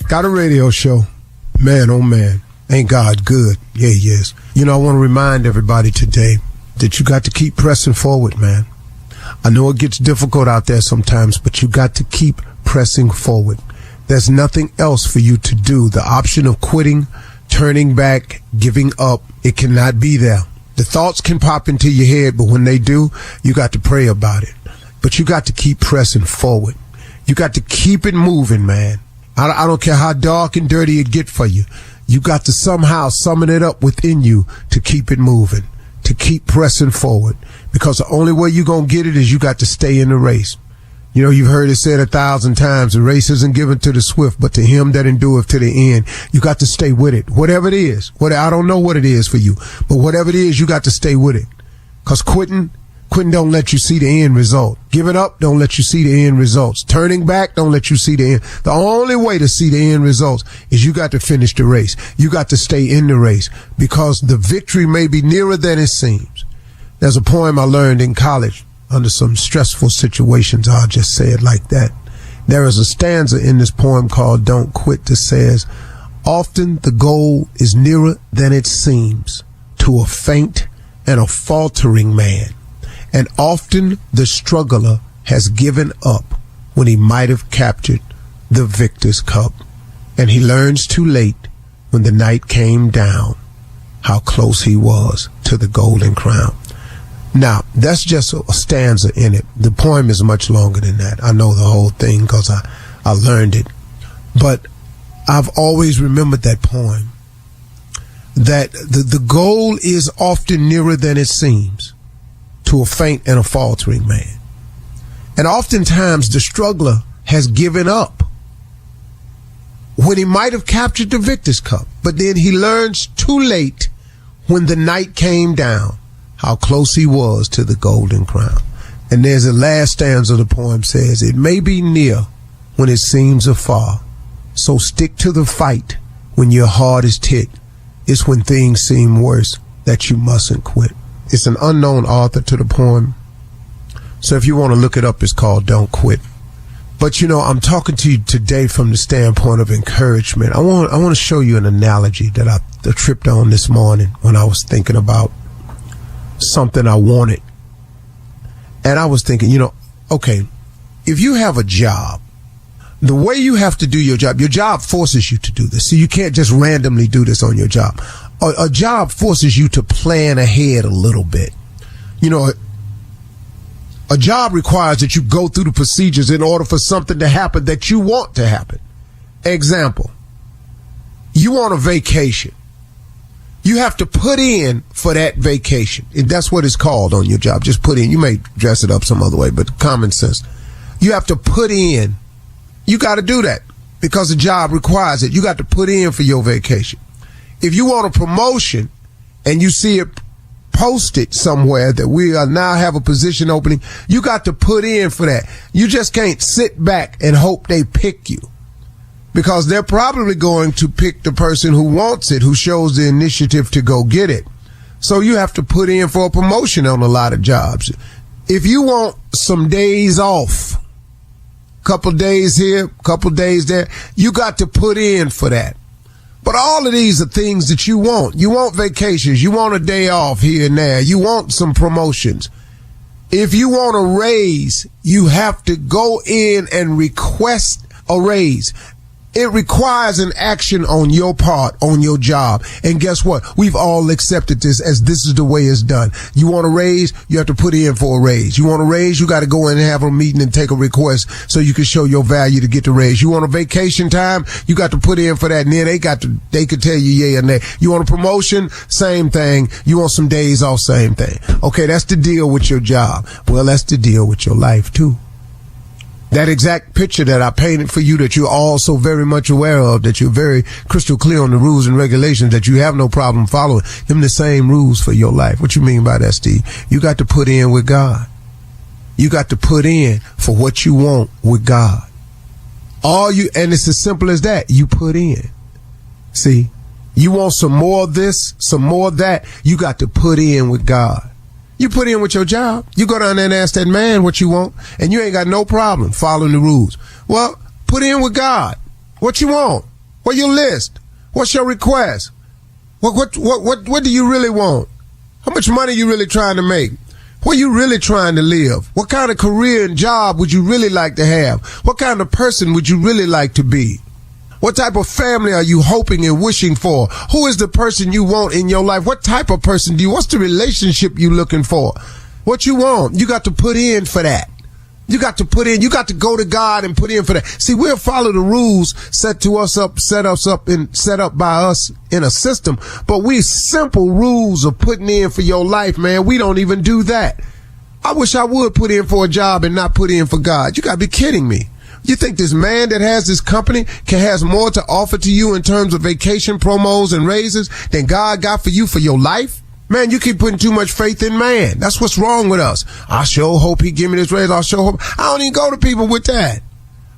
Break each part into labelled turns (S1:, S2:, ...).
S1: Got a radio show. Man, oh man, ain't God good? Yeah, he is. You know, I want to remind everybody today that you got to keep pressing forward, man. I know it gets difficult out there sometimes, but you got to keep pressing forward. There's nothing else for you to do. The option of quitting, turning back, giving up, it cannot be there. The thoughts can pop into your head, but when they do, you got to pray about it. But you got to keep pressing forward. You got to keep it moving, man. I don't care how dark and dirty it get for you. You got to somehow summon it up within you to keep it moving, to keep pressing forward. Because the only way you're going to get it is you got to stay in the race. You know, you've heard it said 1,000 times, the race isn't given to the swift, but to him that endureth to the end. You got to stay with it, whatever it is. I don't know what it is for you, but whatever it is, you got to stay with it. Because quitting don't let you see the end result. Giving up don't let you see the end results. Turning back don't let you see the end. The only way to see the end results is you got to finish the race. You got to stay in the race because the victory may be nearer than it seems. There's a poem I learned in college under some stressful situations. I'll just say it like that. There is a stanza in this poem called Don't Quit that says, often the goal is nearer than it seems to a faint and a faltering man. And often the struggler has given up when he might have captured the victor's cup. And he learns too late when the night came down how close he was to the golden crown. Now, that's just a stanza in it. The poem is much longer than that. I know the whole thing because I learned it. But I've always remembered that poem, that the goal is often nearer than it seems to a faint and a faltering man. And oftentimes the struggler has given up when he might have captured the victor's cup. But then he learns too late when the night came down how close he was to the golden crown. And there's the last stanza of the poem says, it may be near when it seems afar. So stick to the fight when your heart is hit. It's when things seem worse that you mustn't quit. It's an unknown author to the poem. So if you want to look it up, it's called Don't Quit. But you know, I'm talking to you today from the standpoint of encouragement. I want to show you an analogy that I tripped on this morning when I was thinking about something I wanted. And I was thinking, you know, okay, if you have a job, the way you have to do your job forces you to do this. So you can't just randomly do this on your job. A job forces you to plan ahead a little bit. You know, a job requires that you go through the procedures in order for something to happen that you want to happen. Example, you want a vacation. You have to put in for that vacation. And that's what it's called on your job. Just put in. You may dress it up some other way, but common sense. You have to put in. You got to do that because the job requires it. You got to put in for your vacation. If you want a promotion and you see it posted somewhere that we now have a position opening, you got to put in for that. You just can't sit back and hope they pick you, because they're probably going to pick the person who wants it, who shows the initiative to go get it. So you have to put in for a promotion on a lot of jobs. If you want some days off, couple days here, couple days there, you got to put in for that. But all of these are things that you want. You want vacations. You want a day off here and there. You want some promotions. If you want a raise, you have to go in and request a raise. It requires an action on your part, on your job. And guess what? We've all accepted this as this is the way it's done. You want a raise, you have to put in for a raise. You want a raise, you got to go in and have a meeting and take a request so you can show your value to get the raise. You want a vacation time, you got to put in for that. And then they could tell you yay or nay. You want a promotion, same thing. You want some days off, same thing. Okay, that's the deal with your job. Well, that's the deal with your life too. That exact picture that I painted for you, that you're all so very much aware of, that you're very crystal clear on the rules and regulations, that you have no problem following them, the same rules for your life. What you mean by that, Steve? You got to put in with God. You got to put in for what you want with God. And it's as simple as that. You put in. See, you want some more of this, some more of that. You got to put in with God. You put in with your job. You go down there and ask that man what you want, and you ain't got no problem following the rules. Well, put in with God. What you want? What your list? What's your request? What do you really want? How much money you really trying to make? Where you really trying to live? What kind of career and job would you really like to have? What kind of person would you really like to be? What type of family are you hoping and wishing for? Who is the person you want in your life? What type of person do you? What's the relationship you looking for? What you want? You got to put in for that. You got to put in. You got to go to God and put in for that. See, we'll follow the rules set up by us in a system, but we simple rules of putting in for your life, man. We don't even do that. I wish I would put in for a job and not put in for God. You got to be kidding me. You think this man that has this company has more to offer to you in terms of vacation promos and raises than God got for you for your life? Man, you keep putting too much faith in man. That's what's wrong with us. I sure hope he give me this raise. I sure hope. I don't even go to people with that.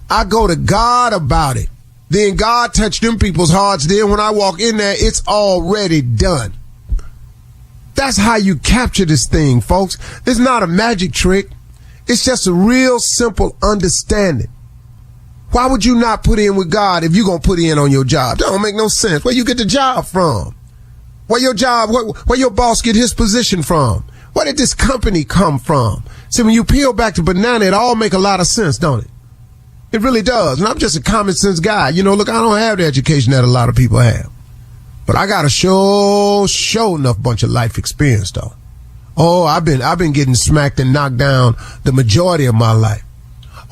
S1: I go to God about it. Then God touched them people's hearts. Then when I walk in there, it's already done. That's how you capture this thing, folks. It's not a magic trick. It's just a real simple understanding. Why would you not put in with God if you're going to put in on your job? That don't make no sense. Where you get the job from? Where your boss get his position from? Where did this company come from? See, when you peel back the banana, it all make a lot of sense, don't it? It really does. And I'm just a common sense guy. You know, look, I don't have the education that a lot of people have. But I got a sure enough bunch of life experience, though. Oh, I've been getting smacked and knocked down the majority of my life.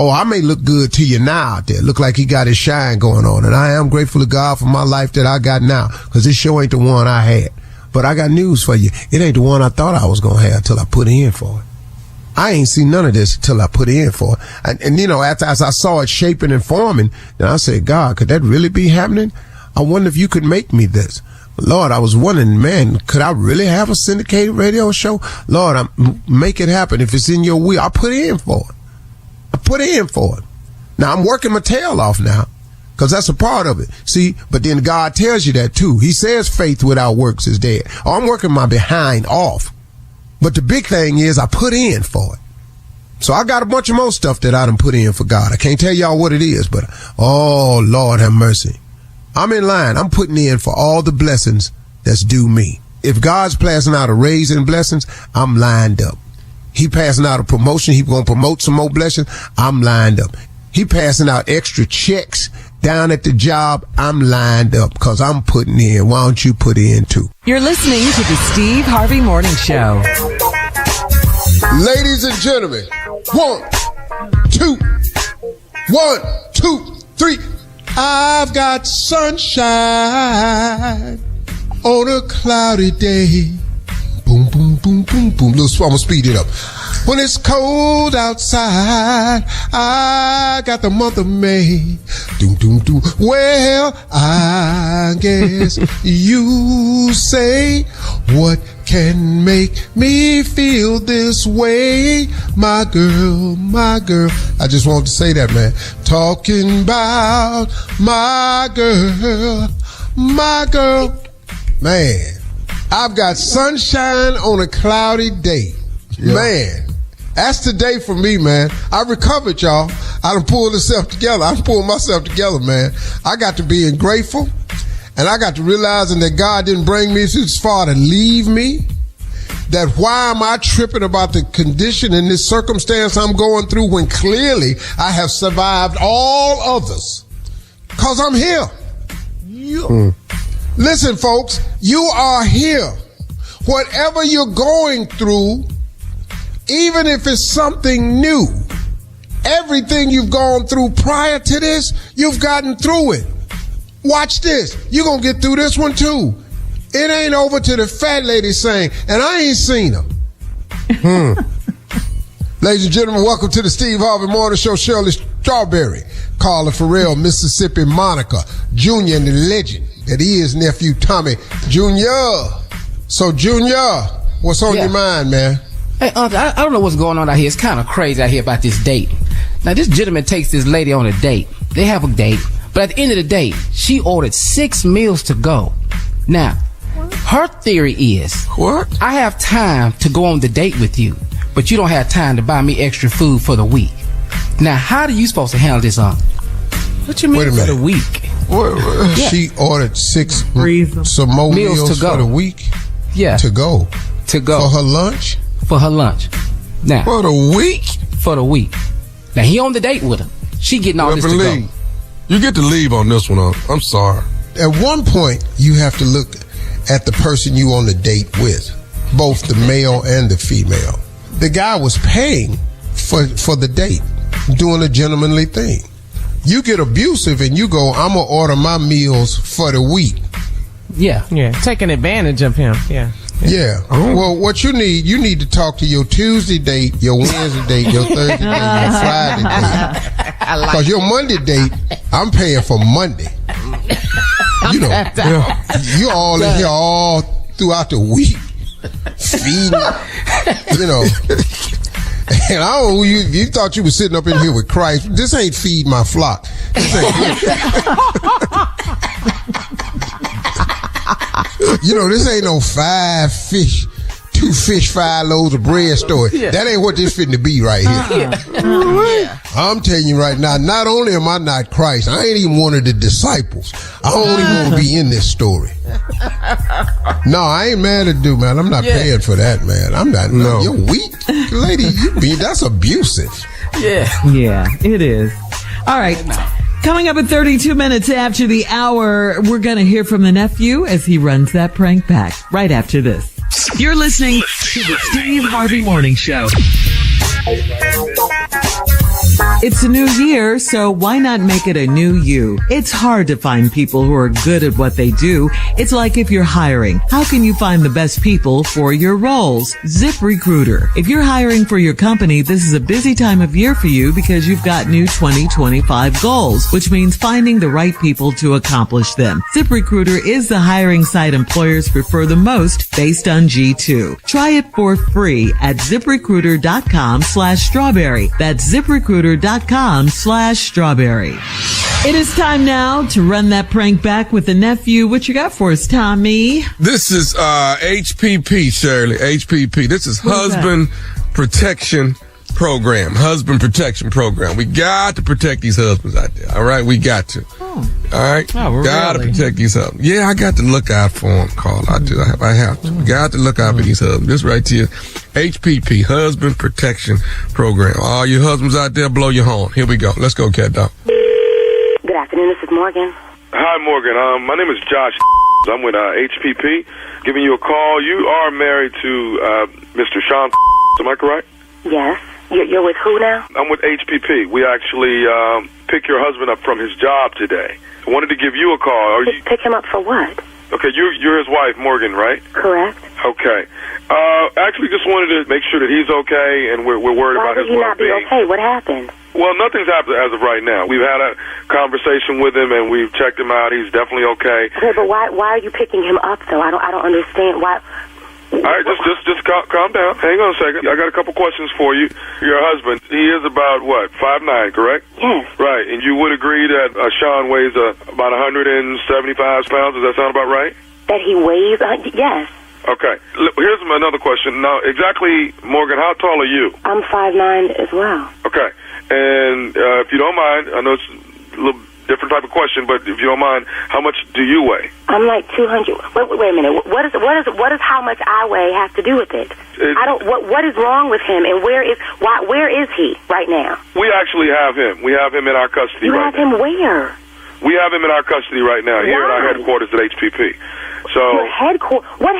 S1: Oh, I may look good to you now out there. Look like he got his shine going on. And I am grateful to God for my life that I got now, because this show ain't the one I had. But I got news for you. It ain't the one I thought I was going to have till I put in for it. I ain't seen none of this till I put in for it. And you know, as I saw it shaping and forming, then I said, God, could that really be happening? I wonder if you could make me this. Lord, I was wondering, man, could I really have a syndicated radio show? Lord, make it happen. If it's in your will, I put in for it. I put in for it. Now I'm working my tail off now, because that's a part of it. See, but then God tells you that too. He says faith without works is dead. Oh, I'm working my behind off. But the big thing is I put in for it. So I got a bunch of more stuff that I done put in for God. I can't tell y'all what it is, but oh, Lord have mercy. I'm in line. I'm putting in for all the blessings that's due me. If God's passing out a raise in blessings, I'm lined up. He passing out a promotion. He going to promote some more blessings. I'm lined up. He passing out extra checks down at the job. I'm lined up because I'm putting in. Why don't you put in too?
S2: You're listening to the Steve Harvey Morning Show.
S1: Ladies and gentlemen, 1, 2, 1, 2, 3. I've got sunshine on a cloudy day. Boom, boom, boom, boom, boom. I'm gonna speed it up. When it's cold outside, I got the month of May. Doom, doom, doom. Well, I guess you say, what can make me feel this way? My girl, my girl. I just wanted to say that, man. Talking about my girl, my girl. Man, I've got sunshine on a cloudy day. Yeah. Man, that's the day for me, man. I recovered, y'all. I done pulled myself together. I done pulled myself together, man. I got to being grateful, and I got to realizing that God didn't bring me this far to leave me. That why am I tripping about the condition and this circumstance I'm going through when clearly I have survived all others? Because I'm here. Listen, folks, you are here. Whatever you're going through, even if it's something new, everything you've gone through prior to this, you've gotten through it. Watch this. You're going to get through this one too. It ain't over till the fat lady sing, and I ain't seen her. Ladies and gentlemen, welcome to the Steve Harvey Morning Show. Shirley Strawberry, Carla Farrell, Mississippi Monica, Junior, and the legend that is nephew Tommy Jr. So, Junior, what's on your mind, man?
S3: Hey, I don't know what's going on out here. It's kind of crazy out here about this date. Now, this gentleman takes this lady on a date. They have a date, but at the end of the day, she ordered 6 meals to go. Now, her theory is,
S1: what?
S3: I have time to go on the date with you, but you don't have time to buy me extra food for the week. Now, how are you supposed to handle this? What you mean for the week?
S1: Yeah. She ordered 6 some more meals
S3: to go
S1: for the week.
S3: Yeah,
S1: to go for her lunch. Now
S4: for the week.
S3: Now he on the date with her. She getting all this to go.
S4: You get to leave on this one. I'm sorry.
S1: At one point, you have to look at the person you on the date with, both the male and the female. The guy was paying for the date, doing a gentlemanly thing. You get abusive and you go, I'm going to order my meals for the week.
S2: Yeah. Taking advantage of him. Yeah.
S1: Well, what you need to talk to your Tuesday date, your Wednesday date, your Thursday date, your Friday date. Because your Monday date, I'm paying for Monday. You all in here all throughout the week, feeding, And I don't know, you thought you were sitting up in here with Christ. This ain't feed my flock. This ain't this ain't no 5 fish, 2 fish, 5 loaves of bread story. Yeah. That ain't what this fitting to be right here. I'm telling you right now, not only am I not Christ, I ain't even one of the disciples. I don't even want to be in this story. No, I ain't mad at dude, man. I'm not paying for that, man. I'm not. No. You're weak. Lady, that's abusive.
S2: Yeah, it is. All right. Coming up at 32 minutes after the hour, we're going to hear from the nephew as he runs that prank back right after this.
S5: You're listening to the Steve Harvey Morning Show.
S2: It's a new year, so why not make it a new you? It's hard to find people who are good at what they do. It's like if you're hiring. How can you find the best people for your roles? ZipRecruiter. If you're hiring for your company, this is a busy time of year for you because you've got new 2025 goals, which means finding the right people to accomplish them. ZipRecruiter is the hiring site employers prefer the most based on G2. Try it for free at ZipRecruiter.com/strawberry. That's ZipRecruiter.com/strawberry. It is time now to run that prank back with the nephew. What you got for us, Tommy?
S4: This is HPP, Shirley. HPP. This is Husband Protection Program. Husband Protection Program. We got to protect these husbands out there. All right? We got to. All right?
S2: Oh,
S4: got to protect these husbands. Yeah, I got to look out for them, Carl. I do. I have to. Got to look out for these husbands. This right here. HPP, Husband Protection Program. All you husbands out there, blow your horn. Here we go. Let's go, Cat Dog.
S6: Good afternoon. This is Morgan.
S7: Hi, Morgan. My name is Josh. I'm with HPP. Giving you a call. You are married to Mr. Sean. Am I correct?
S6: Yes. You're with who now?
S7: I'm with HPP. We actually picked your husband up from his job today. I wanted to give you a call.
S6: Pick him up for what?
S7: Okay, you're his wife, Morgan, right?
S6: Correct.
S7: Okay. Actually, just wanted to make sure that he's okay, and we're worried about his well-being.
S6: Why would he not be okay? What happened?
S7: Well, nothing's happened as of right now. We've had a conversation with him, and we've checked him out. He's definitely okay.
S6: Okay, but why are you picking him up, though? I don't understand why.
S7: All right, just calm down. Hang on a second. I got a couple questions for you. Your husband, he is about, 5'9", correct?
S6: Yes.
S7: Right, and you would agree that Sean weighs about 175 pounds. Does that sound about right?
S6: That he weighs? Yes.
S7: Okay. Here's another question. Now, exactly, Morgan, how tall are you?
S6: I'm 5'9" as well.
S7: Okay. And if you don't mind, I know it's a little different type of question, but if you don't mind, how much do you weigh?
S6: I'm like 200. Wait a minute. What does how much I weigh have to do with it? What is wrong with him, and where is he right now?
S7: We actually have him. We have him in our custody right now.
S6: You have him where?
S7: We have him in our custody right now here at our headquarters at HPP. So
S6: your headquarters? What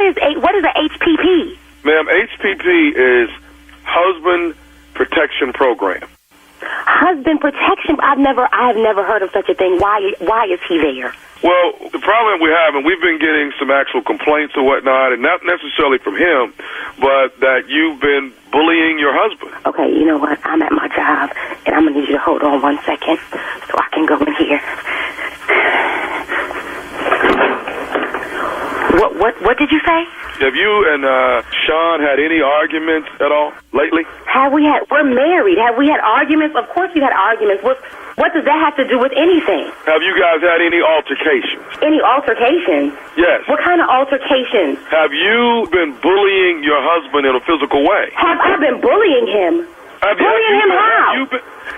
S6: is a HPP?
S7: Ma'am, HPP is Husband Protection Program.
S6: Husband protection? I have never heard of such a thing. Why is he there?
S7: Well, the problem we have, and we've been getting some actual complaints or whatnot, and not necessarily from him, but that you've been bullying your husband.
S6: Okay, you know what? I'm at my job, and I'm gonna need you to hold on 1 second so I can go in here. What did you say?
S7: Have you and Sean had any arguments at all lately?
S6: We're married. Have we had arguments? Of course we had arguments. What does that have to do with anything?
S7: Have you guys had any altercations?
S6: Any altercations?
S7: Yes.
S6: What kind of altercations?
S7: Have you been bullying your husband in a physical way?
S6: Have I been bullying him? Bullying him how?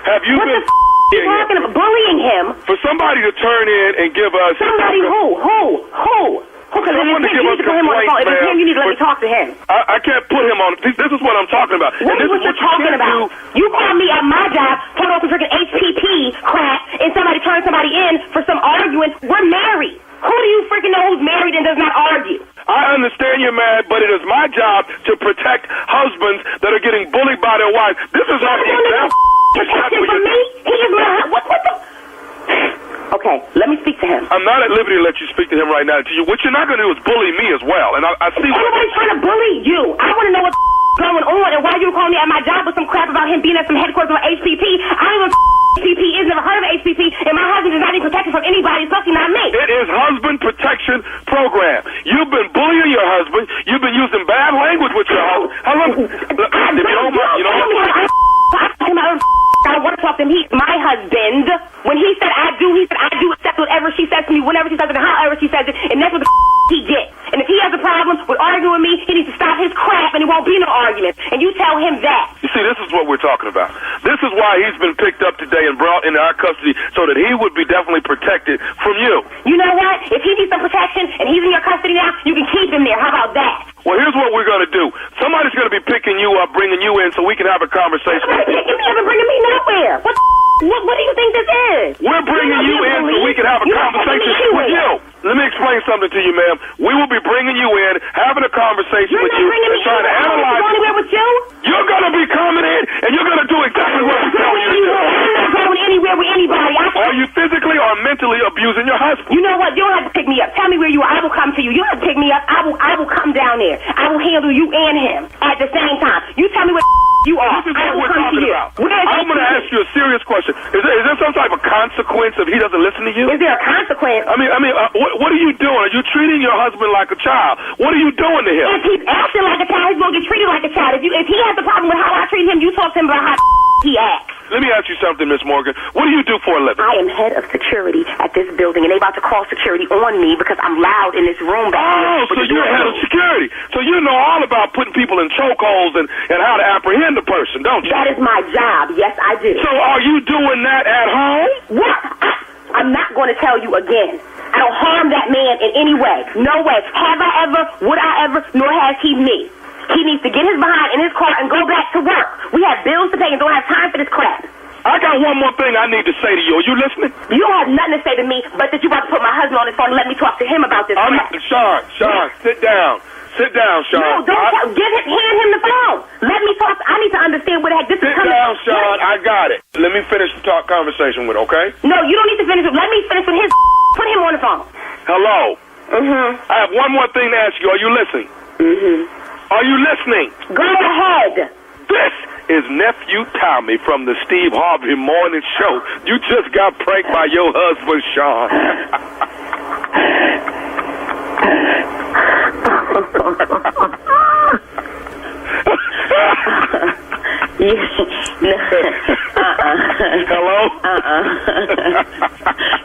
S7: Have you been
S6: You're talking about bullying him.
S7: For somebody to turn in and give us...
S6: Somebody who? Okay,
S7: someone to give us complaints,
S6: If it's him, you need to let me talk to him.
S7: I can't put him on... This is what I'm talking about.
S6: What is what you're talking about? You called me at my job, talking about some freaking HPP crap, and somebody turned somebody in for some arguing. We're married. Who do you freaking know who's married and does not argue?
S7: I understand you're mad, but it is my job to protect husbands that are getting bullied by their wives. This is our example.
S6: Protection from me? He is my... What the... Okay, let me speak to him.
S7: I'm not at liberty to let you speak to him right now. What you're not going to do is bully me as well. And I see...
S6: Everybody's trying to bully you. I want to know what's going on and why you calling me at my job with some crap about him being at some headquarters of HPP. I don't even HPP is, never heard of HPP, and my husband is not even protected from anybody, especially not me.
S7: It is Husband Protection Program. You've been bullying your husband. You've been using bad language with your husband. How long... If you don't mind, you know what?
S6: I don't want to talk to him. He's my husband. When he said I do, accept whatever she says to me, whenever she says it, and however she says it, and that's what the he gets. And if he has a problem with arguing with me, he needs to stop his crap, and it won't be no arguments. And you tell him that.
S7: You see, this is what we're talking about. This is why he's been picked up today and brought into our custody so that he would be definitely protected from you.
S6: You know what? If he needs some protection and he's in your custody now, you can keep him there. How about that?
S7: Well, here's what we're going to do. Somebody's going to be picking you up, bringing you in so we can have a conversation.
S6: You're never bringing me nowhere. What do you think this is?
S7: We're bringing you in so we can have a conversation with you. Let me explain something to you, ma'am. We will be bringing you in, having a conversation with you, and trying to analyze.
S6: Going anywhere with you?
S7: You're going to be coming in, and you're going to do exactly what I'm telling you to do.
S6: I'm not going anywhere with anybody.
S7: Are you physically or mentally abusing your husband?
S6: You know what? You don't have to pick me up. Tell me where you are. I will come to you. You don't have to pick me up. I will come down there. I will handle you and him at the same time. You tell me where you are.
S7: This is what we're talking about. I'm going to ask you a serious question. Is there some type of consequence if he doesn't listen to you?
S6: Is there a consequence?
S7: What are you doing? Are you treating your husband like a child? What are you doing to him?
S6: If he's acting like a child, he's going to get treated like a child. If he has a problem with how I treat him, you talk to him about how he acts.
S7: Let me ask you something, Miss Morgan. What do you do for a living?
S6: I am head of security at this building, and they about to call security on me because I'm loud in this room back here.
S7: Oh, so you're head of security. So you know all about putting people in chokeholds and how to apprehend a person, don't you?
S6: That is my job. Yes, I do.
S7: So are you doing that at home?
S6: What? I'm not going to tell you again. I don't harm that man in any way. No way. Have I ever? Would I ever? Nor has he me. He needs to get his behind in his car and go back to work. We have bills to pay and don't have time for this crap.
S7: I got one more thing I need to say to you. Are you listening?
S6: You don't have nothing to say to me, but that you about to put my husband on his phone and let me talk to him about this crap.
S7: Sean, sit down. Sit down, Sean.
S6: No, hand him the phone. Let me talk. I need to understand what the heck this is coming.
S7: Sit down, Sean. I got it. Let me finish the conversation with, okay?
S6: No, you don't need to finish it. Let me finish with his. Put him on the phone.
S7: Hello.
S6: Mm-hmm.
S7: I have one more thing to ask you. Are you listening?
S6: Mm-hmm.
S7: Are you listening?
S6: Go ahead.
S7: This is Nephew Tommy from the Steve Harvey Morning Show. You just got pranked by your husband, Sean. Hello?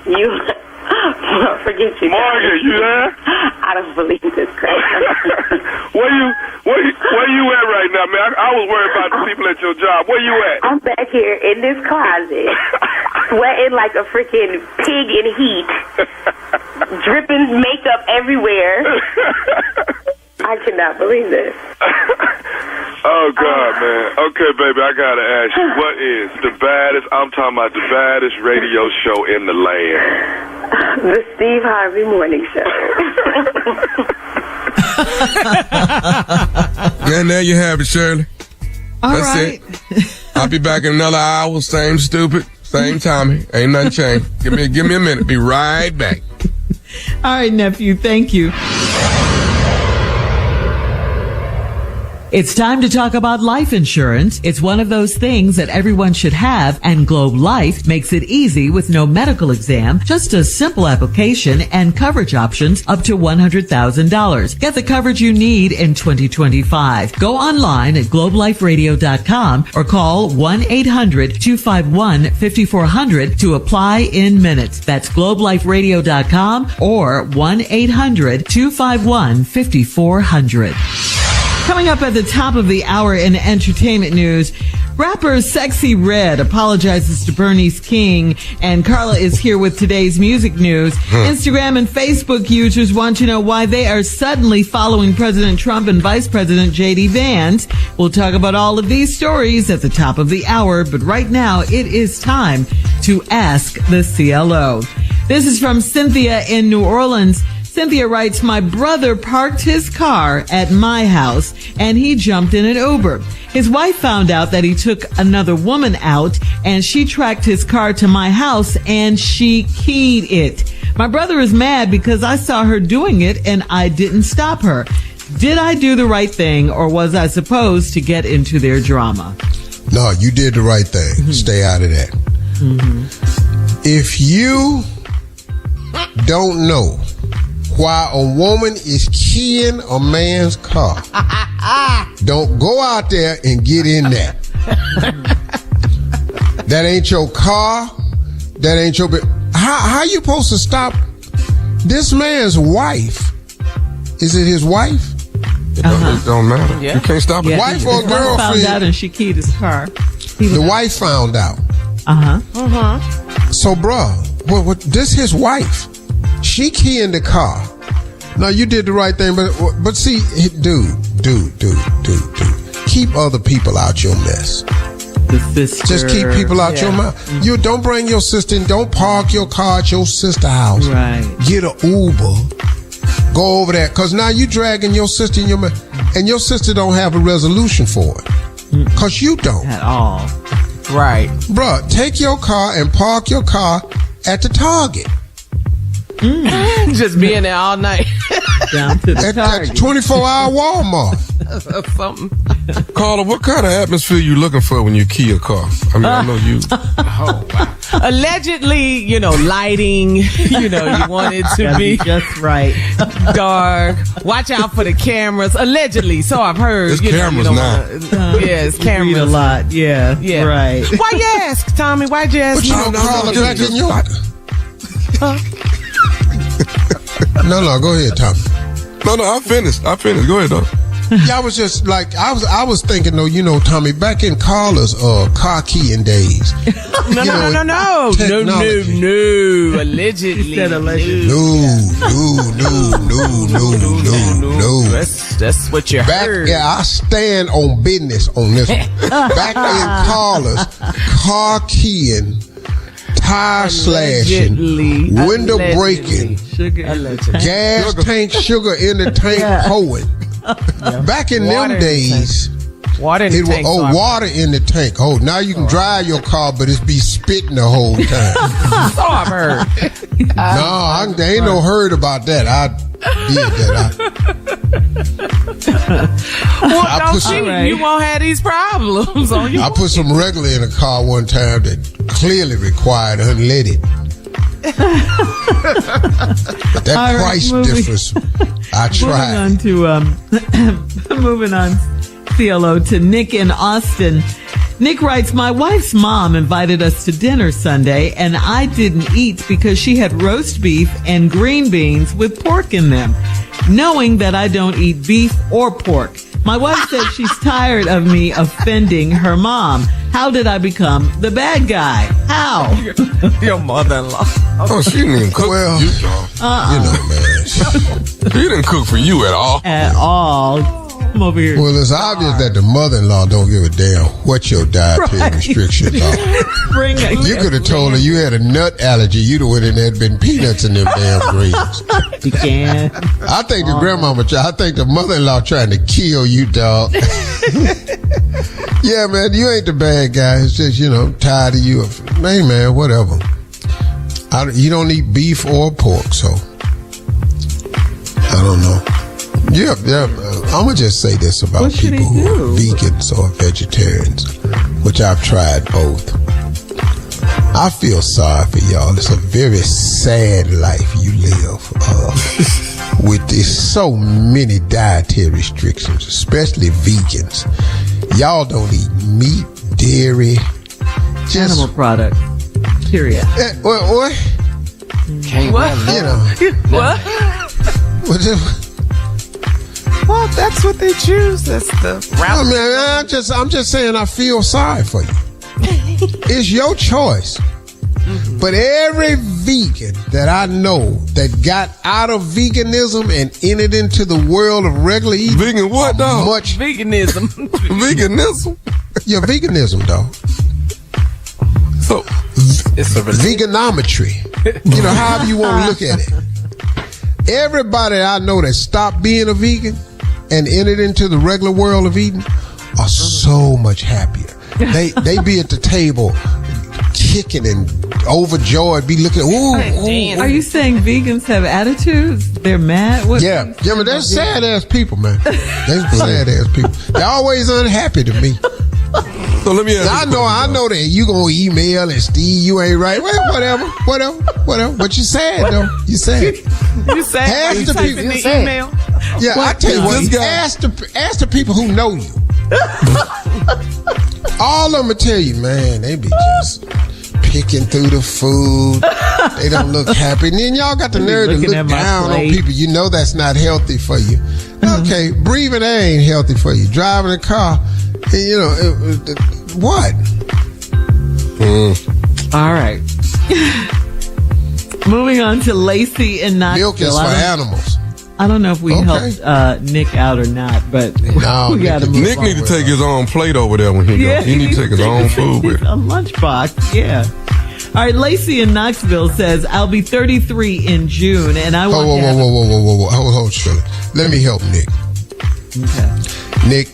S6: You... Forget you.
S7: Morgan, you there?
S6: I don't believe this crap.
S7: Where you at right now, man? I was worried about the people at your job. Where you at?
S6: I'm back here in this closet, sweating like a freaking pig in heat, dripping makeup everywhere. I cannot believe this.
S7: Oh, God, man. Okay, baby, I got to ask you, what is the baddest, I'm talking about the baddest radio show in the land?
S6: The Steve Harvey Morning Show.
S4: And there you have it, Shirley. That's it. I'll be back in another hour. Same stupid, same timing. Ain't nothing changed. Give me a minute. Be right back.
S2: All right, nephew. Thank you. It's time to talk about life insurance. It's one of those things that everyone should have, and Globe Life makes it easy with no medical exam, just a simple application and coverage options up to $100,000. Get the coverage you need in 2025. Go online at globeliferadio.com or call 1-800-251-5400 to apply in minutes. That's globeliferadio.com or 1-800-251-5400. Coming up at the top of the hour in entertainment news, Rapper Sexy Red apologizes to Bernice King, and Carla is here with today's music news. Instagram and Facebook users want to know why they are suddenly following President Trump and Vice President J.D. Vance. We'll talk about all of these stories at the top of the hour, but right now it is time to Ask the CLO. This is from Cynthia in New Orleans. Cynthia writes, my brother parked his car at my house and he jumped in an Uber. His wife found out that he took another woman out and she tracked his car to my house and she keyed it. My brother is mad because I saw her doing it and I didn't stop her. Did I do the right thing or was I supposed to get into their drama?
S1: No, you did the right thing. Stay out of that. If you don't know why a woman is keying a man's car, don't go out there and get in that. That ain't your car. That ain't your... How you supposed to stop this man's wife? Is it his wife?
S4: It don't matter. Yeah. You can't stop it.
S1: Wife or girlfriend.
S2: Found out and she keyed his car.
S1: The wife found out. So, bruh, this his wife. She keying the car. Now, you did the right thing, but see, dude. Keep other people out your mess.
S2: The sister.
S1: Just keep people out your mouth. You don't bring your sister in. Don't park your car at your sister's house.
S2: Right.
S1: Get an Uber. Go over there. Because now you dragging your sister in your mouth. And your sister don't have a resolution for it. Because you don't.
S2: At all.
S3: Right.
S1: Bruh, take your car and park your car at the Target.
S3: Just being there all night.
S2: Down to the
S1: Target. At the 24-hour Walmart.
S3: Something.
S4: Carla, what kind of atmosphere you looking for when you key a car? I mean, I know you.
S3: Oh, wow. Allegedly, lighting, you want it to be
S2: just right.
S3: Dark. Watch out for the cameras. Allegedly, so I've heard.
S4: There's cameras now.
S3: Yes, cameras.
S2: Read a lot. Yeah. Right.
S3: Why you ask, Tommy? Why'd you ask?
S1: But you don't call it back in your... No, go ahead, Tommy.
S4: No, I finished. Go ahead, though.
S1: Yeah, I was just like, I was thinking though, Tommy, back in Carla's car keying days.
S3: No. Allegedly. No. That's what you heard.
S1: Yeah, I stand on business on this one. Back in Carla's car keying, tire slashing, window breaking, gas tank sugar in the tank pouring. Back in them days,
S3: water in the tank.
S1: Water in the tank. Oh, now you can drive your car, but it's be spitting the whole time.
S3: So I've heard.
S1: There ain't no heard about that. I did that.
S3: You won't have these problems on you.
S1: I put some regular in a car one time that clearly required unleaded. But that price difference, I tried.
S2: Moving on, CLO, to Nick in Austin. Nick writes, my wife's mom invited us to dinner Sunday, and I didn't eat because she had roast beef and green beans with pork in them, knowing that I don't eat beef or pork. My wife said she's tired of me offending her mom. How did I become the bad guy? How?
S3: Your mother-in-law.
S4: Oh, she didn't even cook for you, dog.
S1: Man.
S4: She didn't cook for you at all.
S2: At all. I'm over here.
S1: Well, it's obvious that the mother-in-law don't give a damn what your dietary restrictions are. You could have told her you had a nut allergy. You'd have went in there and been peanuts in them damn greens.
S2: You can.
S1: I think the I think the mother-in-law trying to kill you, dog. Yeah, man, you ain't the bad guy. It's just, tired of you. Hey, man, whatever. You don't eat beef or pork, so I don't know. Yeah. I'm going to just say this about people who are vegans or vegetarians, which I've tried both. I feel sorry for y'all. It's a very sad life you live with so many dietary restrictions, especially vegans. Y'all don't eat meat, dairy, just
S2: animal products. Period.
S1: What?
S3: What?
S8: Well, that's what they choose. That's the route.
S1: I'm just saying I feel sorry for you. It's your choice. Mm-hmm. But every vegan that I know that got out of veganism and entered into the world of regular eating.
S4: Vegan what, dog?
S1: Much
S8: veganism.
S1: Veganism? Yeah, veganism, dog.
S4: So,
S8: it's a
S1: vegaноmetry. You know, however you want to look at it. Everybody I know that stopped being a vegan and entered into the regular world of eating are so much happier. They be at the table kicking and overjoyed, be looking. Ooh.
S2: Are you saying vegans have attitudes? They're mad?
S1: Yeah, but they're sad ass people, man. They're sad ass people. They're always unhappy to me.
S4: So let me ask you.
S1: I know that you gonna email and Steve, you ain't right. Well, whatever. But you sad though. You sad.
S8: You sad.
S1: Ask the people.
S8: The email.
S1: Yeah, I tell you what. Ask the people who know you. All of them will tell you, man. They be just picking through the food. They don't look happy. And then y'all got the nerve to look down on people. You know that's not healthy for you. Okay, breathing air ain't healthy for you. Driving a car, you know, what?
S2: All right. Moving on to Lacey in Knoxville.
S1: Milk is for animals.
S2: I don't know if we helped Nick out or not, but we got to move on.
S4: Nick need to take his own plate over there when he goes. He need to take his own food with him.
S2: A lunchbox, yeah. All right, Lacey in Knoxville says, I'll be 33 in June, and I want to
S1: Whoa. Hold, Shirley. Let me help Nick.
S2: Okay.
S1: Nick,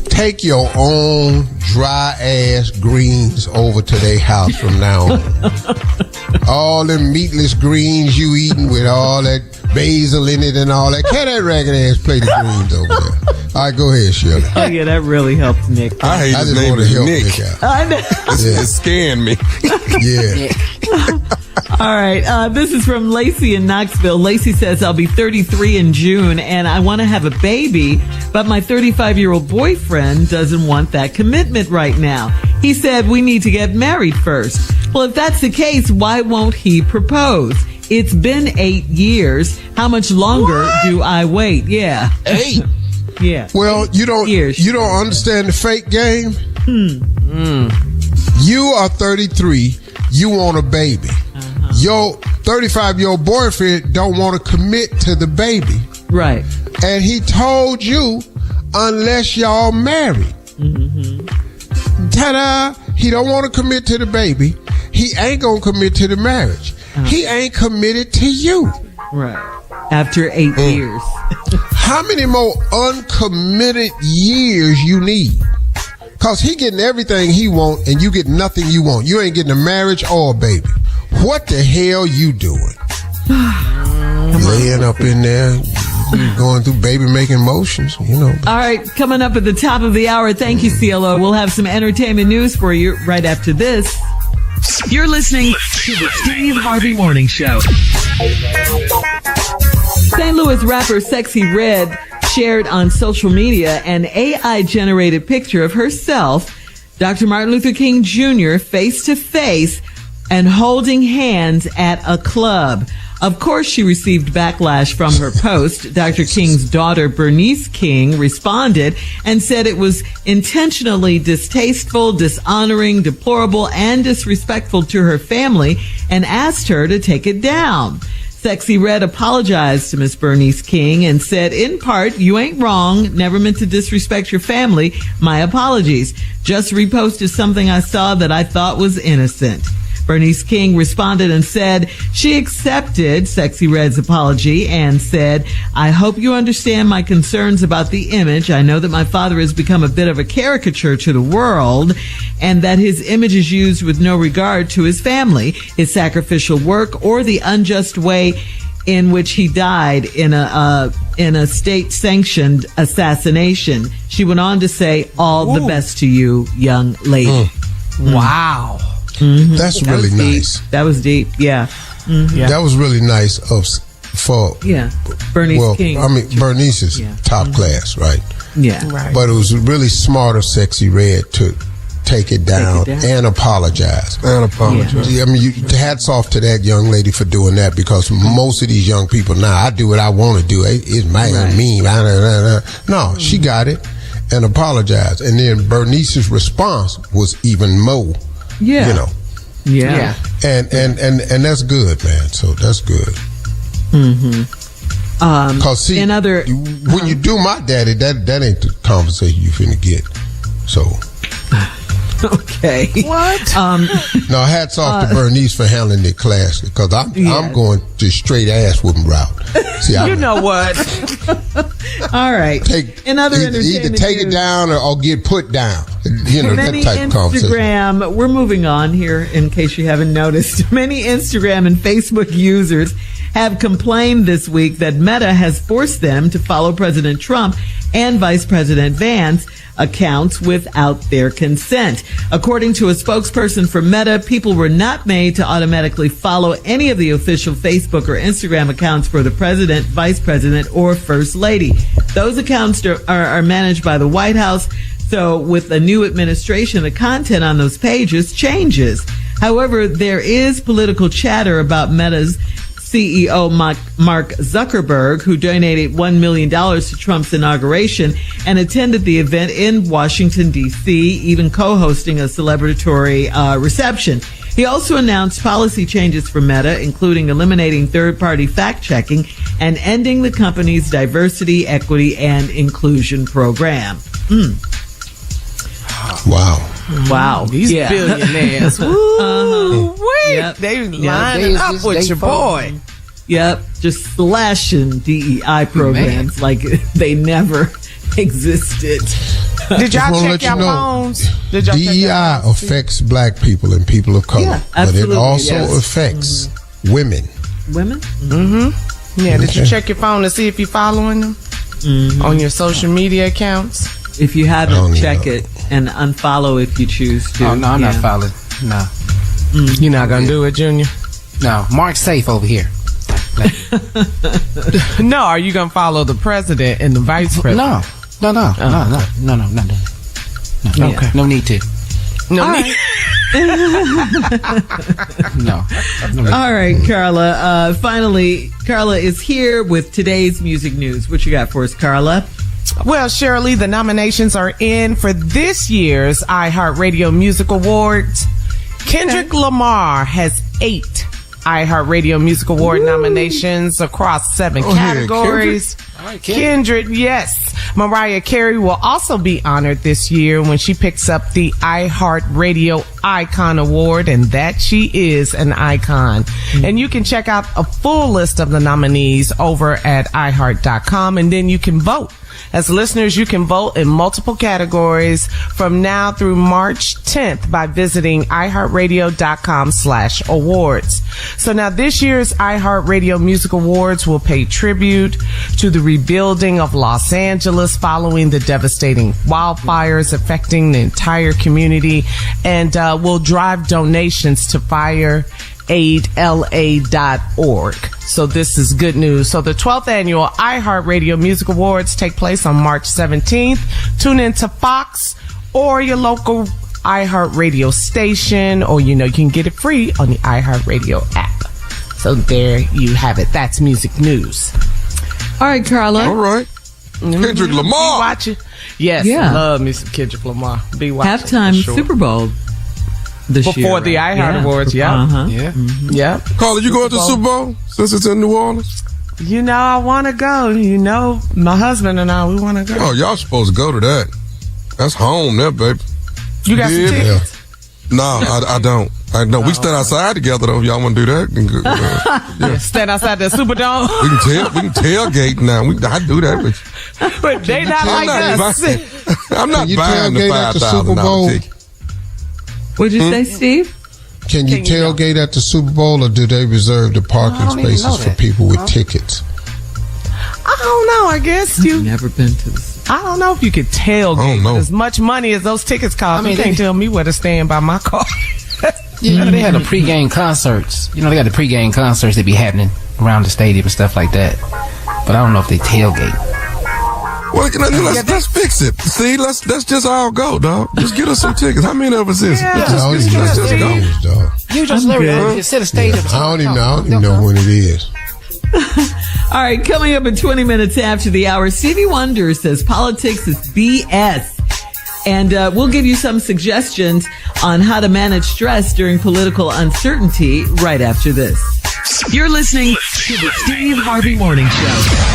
S1: take your own dry ass greens over to their house from now on. All them meatless greens you eating with all that basil in it and all that. Carry that ragged ass plate of greens over there. All right, go ahead, Shirley.
S2: Oh, yeah, that really helps Nick.
S4: I hate his name is Nick.
S2: I know.
S4: It scared me.
S1: Yeah.
S2: All right. This is from Lacey in Knoxville. Lacey says, I'll be 33 in June and I want to have a baby, but my 35-year-old boyfriend doesn't want that commitment right now. He said we need to get married first. Well, if that's the case, why won't he propose? It's been 8 years. How much longer do I wait? Yeah.
S1: 8?
S2: Yeah.
S1: Well, you don't understand the fake game? You are 33. You want a baby. Your 35-year-old boyfriend don't want to commit to the baby.
S2: Right.
S1: And he told you unless y'all married. Ta-da! He don't want to commit to the baby. He ain't going to commit to the marriage. He ain't committed to you.
S2: Right. After 8 years.
S1: How many more uncommitted years you need? Because he getting everything he want and you get nothing you want. You ain't getting a marriage or a baby. What the hell you doing? Laying up in there, going through baby-making motions, you know.
S2: All right, coming up at the top of the hour, thank you, CLO. We'll have some entertainment news for you right after this.
S5: You're listening to the Steve Harvey Morning Show.
S2: St. Louis rapper Sexy Red shared on social media an AI-generated picture of herself, Dr. Martin Luther King Jr., face-to-face and holding hands at a club. Of course, she received backlash from her post. Dr. King's daughter, Bernice King, responded and said it was intentionally distasteful, dishonoring, deplorable, and disrespectful to her family and asked her to take it down. Sexy Red apologized to Miss Bernice King and said, in part, you ain't wrong. Never meant to disrespect your family. My apologies. Just reposted something I saw that I thought was innocent. Bernice King responded and said she accepted Sexy Red's apology and said, I hope you understand my concerns about the image. I know that my father has become a bit of a caricature to the world and that his image is used with no regard to his family, his sacrificial work, or the unjust way in which he died in a state-sanctioned assassination. She went on to say, all the best to you, young lady.
S8: Wow.
S2: Mm-hmm.
S1: That's really nice.
S2: That was deep. Yeah. Mm-hmm.
S1: That was really nice for
S2: Bernice King.
S1: I mean, Bernice is top class, right?
S2: Yeah. Right.
S1: But it was really smart of Sexy Red to take it down and apologize.
S4: And apologize.
S1: Yeah. I mean, hats off to that young lady for doing that, because most of these young people now, I do what I want to do. It's me. No, she got it and apologized. And then Bernice's response was even more, you know.
S2: Yeah.
S1: And that's good, man. So that's good. Cause see, when you do my daddy, that ain't the conversation you finna get. So.
S2: Okay.
S8: What?
S1: No, hats off to Bernice for handling it classy, because I'm going the straight ass whooping route. See,
S8: You know what?
S2: All right.
S1: Either take it down or get put down. You know,
S2: many
S1: that type of conversation.
S2: Instagram, we're moving on here in case you haven't noticed. Many Instagram and Facebook users have complained this week that Meta has forced them to follow President Trump and Vice President Vance accounts without their consent. According to a spokesperson for Meta, people were not made to automatically follow any of the official Facebook or Instagram accounts for the president, vice president, or first lady. Those accounts are managed by the White House. So with the new administration, the content on those pages changes. However, there is political chatter about Meta's CEO Mark Zuckerberg, who donated $1 million to Trump's inauguration and attended the event in Washington, D.C., even co-hosting a celebratory reception. He also announced policy changes for Meta, including eliminating third-party fact-checking and ending the company's diversity, equity, and inclusion program. Wow.
S8: These billionaires. Woo! Wait.
S2: Yep.
S8: They lining up with your boy.
S2: Yep. Just slashing DEI programs like they never existed.
S8: Did y'all check your phones?
S1: DEI affects black people and people of color, but it also affects women.
S2: Women?
S8: Mm-hmm. Yeah, did you check your phone to see if you're following them on your social media accounts?
S2: If you haven't, check it and unfollow if you choose to.
S3: Oh, no, I'm not following. No.
S8: You're not going to do it, Junior?
S3: No. Mark's safe over here.
S8: No, are you going to follow the president and the vice president?
S3: No. Okay. No need to.
S8: No need.
S3: No.
S2: All right, Carla. Finally, Carla is here with today's music news. What you got for us, Carla?
S8: Well, Shirley, the nominations are in for this year's iHeartRadio Music Awards. Kendrick Lamar has 8 iHeartRadio Music Award nominations across 7 categories. Kendrick, yes. Mariah Carey will also be honored this year when she picks up the iHeartRadio Icon Award, and that she is an icon. And you can check out a full list of the nominees over at iHeart.com, and then you can vote. As listeners, you can vote in multiple categories from now through March 10th by visiting iHeartRadio.com/awards. So now this year's iHeartRadio Music Awards will pay tribute to the rebuilding of Los Angeles following the devastating wildfires affecting the entire community, and will drive donations to FireAidLA.org. So this is good news. So the 12th annual iHeartRadio Music Awards take place on March 17th. Tune in to Fox or your local iHeartRadio station, or you can get it free on the iHeartRadio app. So there you have it. That's music news.
S2: All right, Carla.
S4: All right. Kendrick Lamar.
S8: Be watching. Yes, love me some Kendrick Lamar. Be watching.
S2: Halftime Super Bowl.
S8: Before the iHeart Awards, yeah.
S4: Carla, you going to the Super Bowl since it's in New Orleans?
S8: I want to go. My husband and I, we want to go.
S4: Oh, y'all supposed to go to that. That's home there, baby.
S8: You got some tickets?
S4: No, I don't. We stand outside together, though. If y'all want to do that,
S8: stand outside the Superdome.
S4: We can tailgate now. I do that with you.
S8: But they not like us.
S4: I'm not buying the $5,000 ticket.
S2: What'd you say, Steve?
S1: Can you tailgate at the Super Bowl, or do they reserve the parking spaces for people with tickets?
S8: I don't know. I guess
S2: I've never been to this.
S8: I don't know if you could tailgate. As much money as those tickets cost, you can't tell me where to stand by my car.
S3: They had a pregame concerts. They got the pregame concerts that be happening around the stadium and stuff like that. But I don't know if they tailgate.
S4: Well, let's fix it. See, let's just all go, dog. Just get us some tickets. How many of us is it?
S1: I don't even know what it is, dog.
S3: You just literally set a stage.
S1: I don't even know when it is.
S2: All right, coming up in 20 minutes after the hour, Stevie Wonder says politics is BS. And we'll give you some suggestions on how to manage stress during political uncertainty right after this.
S5: You're listening to the Steve Harvey Morning Show.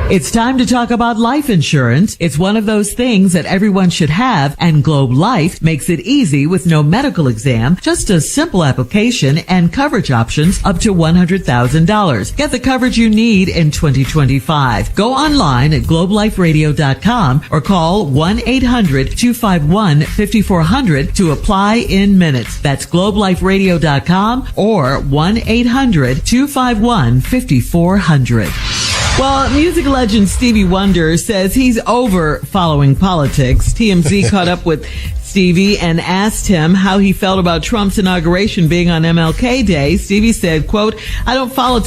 S2: It's time to talk about life insurance. It's one of those things that everyone should have, and Globe Life makes it easy with no medical exam, just a simple application and coverage options up to $100,000. Get the coverage you need in 2025. Go online at globeliferadio.com or call 1-800-251-5400 to apply in minutes. That's globeliferadio.com or 1-800-251-5400. Well, music legend Stevie Wonder says he's over following politics. TMZ caught up with Stevie and asked him how he felt about Trump's inauguration being on MLK Day. Stevie said, quote, I don't follow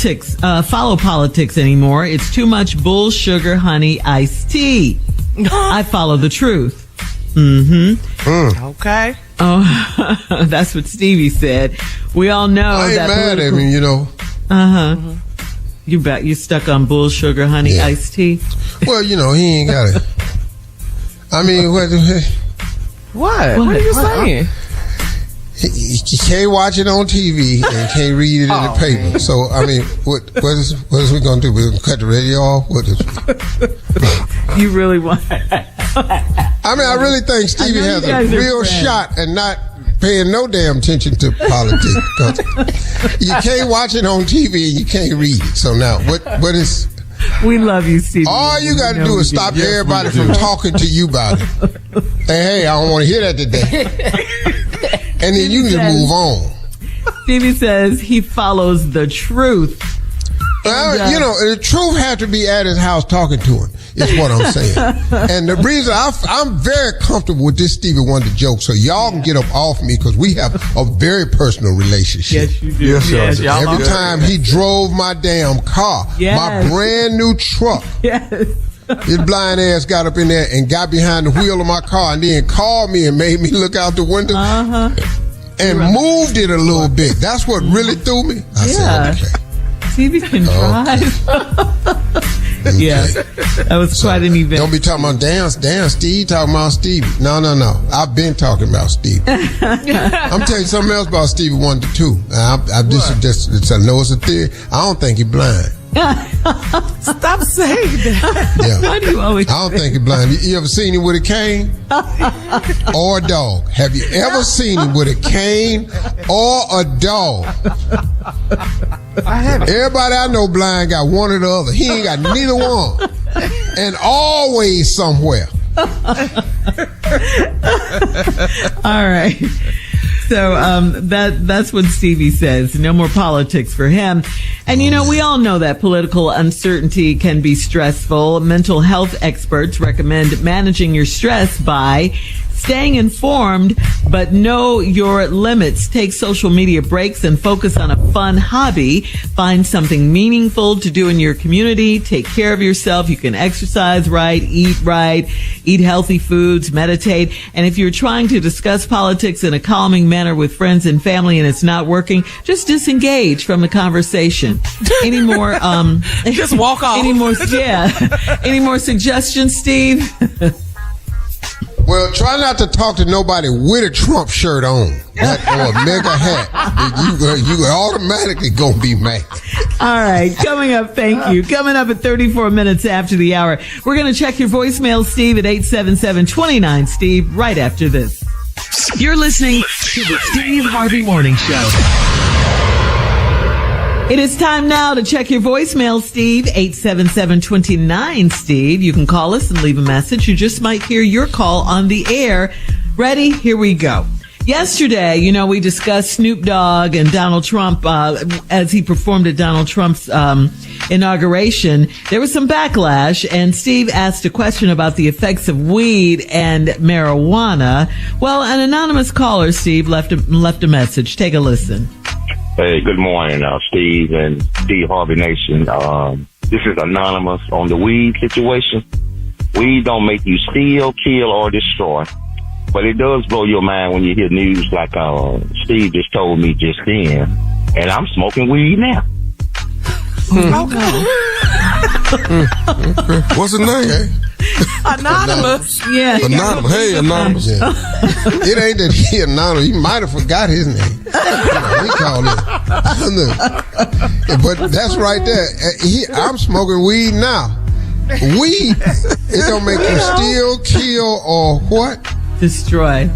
S2: politics anymore. It's too much bull, sugar, honey, iced tea. I follow the truth.
S8: Okay.
S2: Oh, that's what Stevie said. We all know
S1: I ain't
S2: that.
S1: mad at me, you know.
S2: You bet you stuck on bull, sugar, honey, iced tea.
S1: Well, you know, he ain't got it. I mean, what
S8: What are you saying?
S1: He can't watch it on TV and can't read it in the paper. So, I mean, what is we gonna do? We're gonna cut the radio off? What is?
S2: You really want?
S1: I mean, I really think Stevie has a real shot at not paying no damn attention to politics. You can't watch it on TV and you can't read it. So now, what is?
S2: We love you, Stevie.
S1: All you got to do is stop everybody from talking to you about it. Hey, I don't want to hear that today. And then you can just move on.
S2: Stevie says he follows the truth.
S1: You know, the truth had to be at his house talking to him, is what I'm saying. And the reason I'm very comfortable with this Stevie Wonder joke, so y'all can get up off me because we have a very personal relationship.
S2: Yes, you do. Yes,
S1: every time he drove my damn car, my brand new truck.
S2: Yes.
S1: His blind ass got up in there and got behind the wheel of my car and then called me and made me look out the window and moved it a little bit. That's what really threw me. I said, okay.
S2: Stevie can drive.
S1: Okay.
S2: Yeah, that was quite an event.
S1: Don't be talking about damn Steve talking about Stevie. No. I've been talking about Stevie. I'm telling you something else about Stevie Wonder too. I know it's a theory. I don't think he's blind.
S8: Stop saying that.
S1: Yeah.
S2: Why do you always?
S1: I don't think he's blind. You ever seen him with a cane or a dog? Have you ever seen him with a cane or a dog?
S8: I haven't.
S1: Everybody I know blind got one or the other. He ain't got neither one. And always somewhere.
S2: All right. So that's what Stevie says. No more politics for him. And, you know, we all know that political uncertainty can be stressful. Mental health experts recommend managing your stress by staying informed, but know your limits. Take social media breaks and focus on a fun hobby. Find something meaningful to do in your community. Take care of yourself. You can exercise right, eat healthy foods, meditate. And if you're trying to discuss politics in a calming manner with friends and family and it's not working, just disengage from the conversation. Any more,
S8: just walk off.
S2: Any more suggestions, Steve?
S1: Well, try not to talk to nobody with a Trump shirt on or a mega hat. You automatically gonna be mad.
S2: All right, coming up, thank you. Coming up at 34 minutes after the hour, we're going to check your voicemail, Steve, at 877-29-STEVE, right after this.
S5: You're listening to the Steve Harvey Morning Show.
S2: It is time now to check your voicemail, Steve. 877-29-STEVE. You can call us and leave a message. You just might hear your call on the air. Ready? Here we go. Yesterday, you know, we discussed Snoop Dogg and Donald Trump as he performed at Donald Trump's inauguration. There was some backlash, and Steve asked a question about the effects of weed and marijuana. Well, an anonymous caller, Steve, left a message. Take a listen.
S9: Hey, good morning, Steve and D Harvey Nation. This is anonymous on the weed situation. Weed don't make you steal, kill, or destroy. But it does blow your mind when you hear news like Steve just told me just then. And I'm smoking weed now.
S8: Okay.
S4: What's his name?
S8: Anonymous.
S2: Yeah.
S4: Anonymous. Hey, Anonymous.
S1: Yeah. It ain't that he anonymous. He might have forgot his name. We call it. But that's right there. I'm smoking weed now. Weed, it don't make you steal, kill, or what?
S2: Destroy.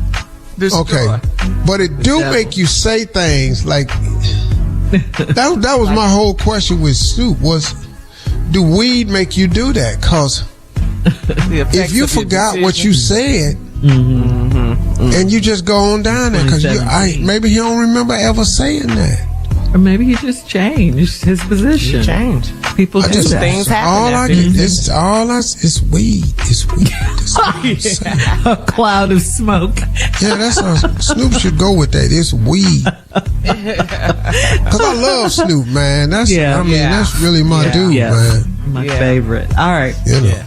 S1: Okay. But it do make you say things like, that was my whole question with Snoop was, do weed make you do that? Because if you forgot what you said, and you just go on down there, because maybe he don't remember ever saying that.
S2: Or maybe he just changed his position.
S8: He changed.
S2: People do that.
S8: Things happen.
S1: It's weed. It's weed.
S2: A cloud of smoke.
S1: Yeah, that's how Snoop should go with that. It's weed. Because I love Snoop, man. That's really my dude, man.
S2: My favorite. All right.
S1: You know.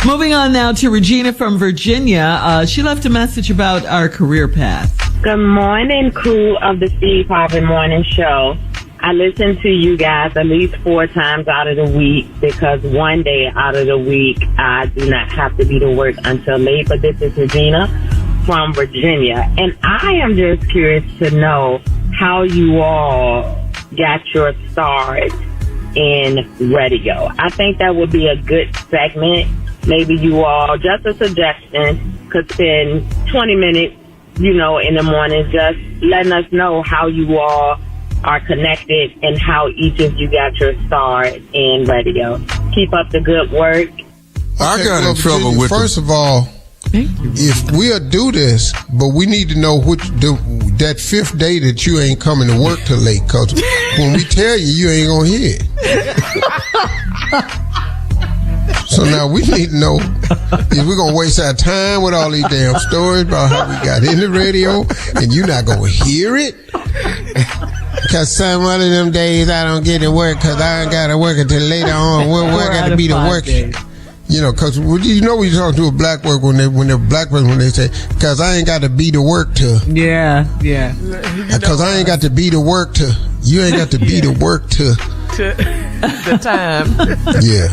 S2: Moving on now to Regina from Virginia. She left a message about our career path.
S10: Good morning, crew of the Steve Harvey Morning Show. I listen to you guys at least 4 times out of the week because one day out of the week I do not have to be to work until late. But this is Regina from Virginia. And I am just curious to know how you all got your start in radio. I think that would be a good segment. Maybe you all, just a suggestion, could spend 20 minutes, in the morning just letting us know how you all are connected and how each of you got your start in radio. Keep up the good work.
S4: I got in trouble with
S1: First of all, if we'll do this, but we need to know that 5th day that you ain't coming to work till late, because when we tell you, you ain't going to hear it. So now we need to know if we're going to waste our time with all these damn stories about how we got in the radio and you're not going to hear it. Because some one of them days I don't get to work because I ain't got to work until later on. Where I got to be to work. Because when you talk to a black worker when they're black person, when they say, because I ain't got to be to work to.
S2: Yeah.
S1: Because I ain't got to be to work to. You ain't got to be to work to.
S8: The time.
S1: Yeah.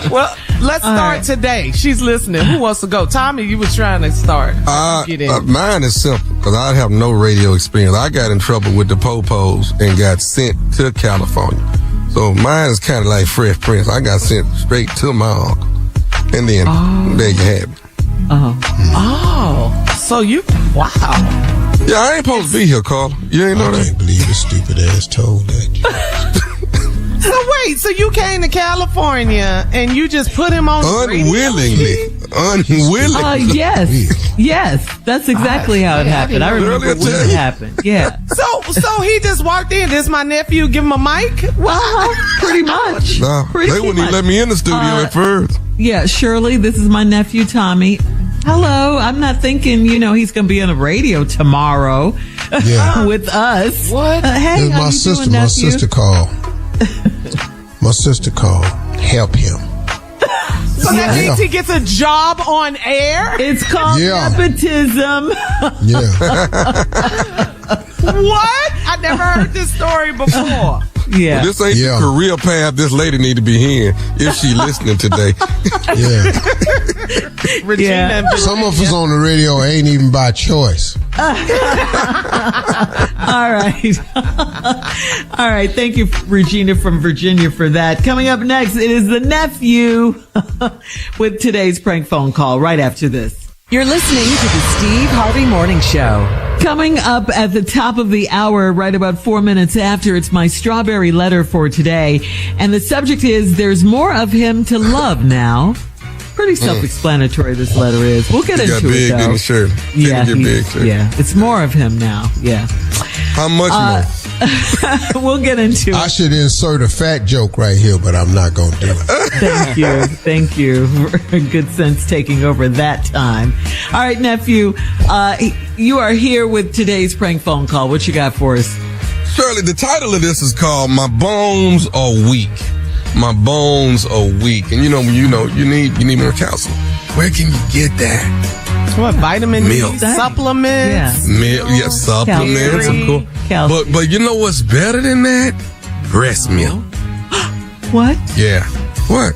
S8: Well, let's start today. She's listening. Who wants to go? Tommy, you was trying to start.
S4: Mine is simple because I have no radio experience. I got in trouble with the po-pos and got sent to California. So mine is kind of like Fresh Prince. I got sent straight to my uncle. And then there you have it.
S8: So you, wow.
S4: Yeah, I ain't supposed to be here, Carla. You ain't know that?
S1: I can't believe this stupid ass told that.
S8: So wait, so you came to California and you just put him on
S4: Unwillingly.
S2: Yes. That's exactly how it happened. I remember when it happened. Yeah.
S8: So he just walked in. This is my nephew. Give him a mic.
S2: Well, pretty much.
S4: No, they wouldn't even let me in the studio at first.
S2: Yeah, Shirley, this is my nephew Tommy. Hello. I'm not thinking, he's going to be on the radio tomorrow with us.
S8: What?
S2: Hey,
S1: my sister. My sister called. My sister called. Help him.
S8: So that means he gets a job on air?
S2: It's called nepotism.
S1: Yeah.
S8: What? I never heard this story before.
S2: Yeah.
S4: Well, this ain't the career path this lady need to be in if she listening today.
S8: Regina,
S1: some of us on the radio ain't even by choice.
S2: All right. All right. Thank you, Regina from Virginia, for that. Coming up next, it is the nephew with today's prank phone call right after this.
S11: You're listening to the Steve Harvey Morning Show.
S2: Coming up at the top of the hour, right about 4 minutes after, it's my strawberry letter for today. And the subject is, there's more of him to love now. Pretty self-explanatory, this letter is. We'll get into it, though. Yeah, it's more of him now. Yeah.
S4: How much more?
S2: We'll get into it.
S1: I should insert a fat joke right here, but I'm not going to do it.
S2: Thank you for good sense taking over that time. All right, nephew, you are here with today's prank phone call. What you got for us?
S4: Shirley, the title of this is called My Bones Are Weak. My bones are weak. And you need more calcium. Where can you get that?
S8: What, vitamin
S4: milk?
S8: D, supplements?
S4: Yeah. Milk, yeah, supplements, of course. But you know what's better than that? Breast milk.
S2: What?
S4: Yeah. What?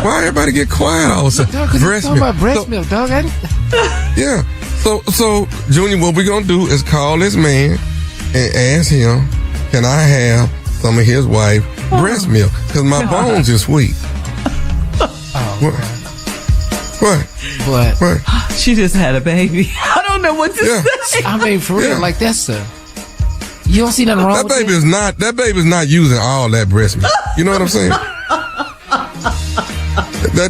S4: Why everybody get quiet all of a sudden?
S3: Breast milk. About breast milk, dog.
S4: Yeah. So, Junior, what we're gonna do is call this man and ask him, can I have some of his wife breast milk? Because my bones is weak. What?
S2: She just had a baby. I don't know what to say.
S3: I mean, for real, like that's you don't see nothing wrong with that?
S4: That baby's not using all that breast milk. You know what I'm saying?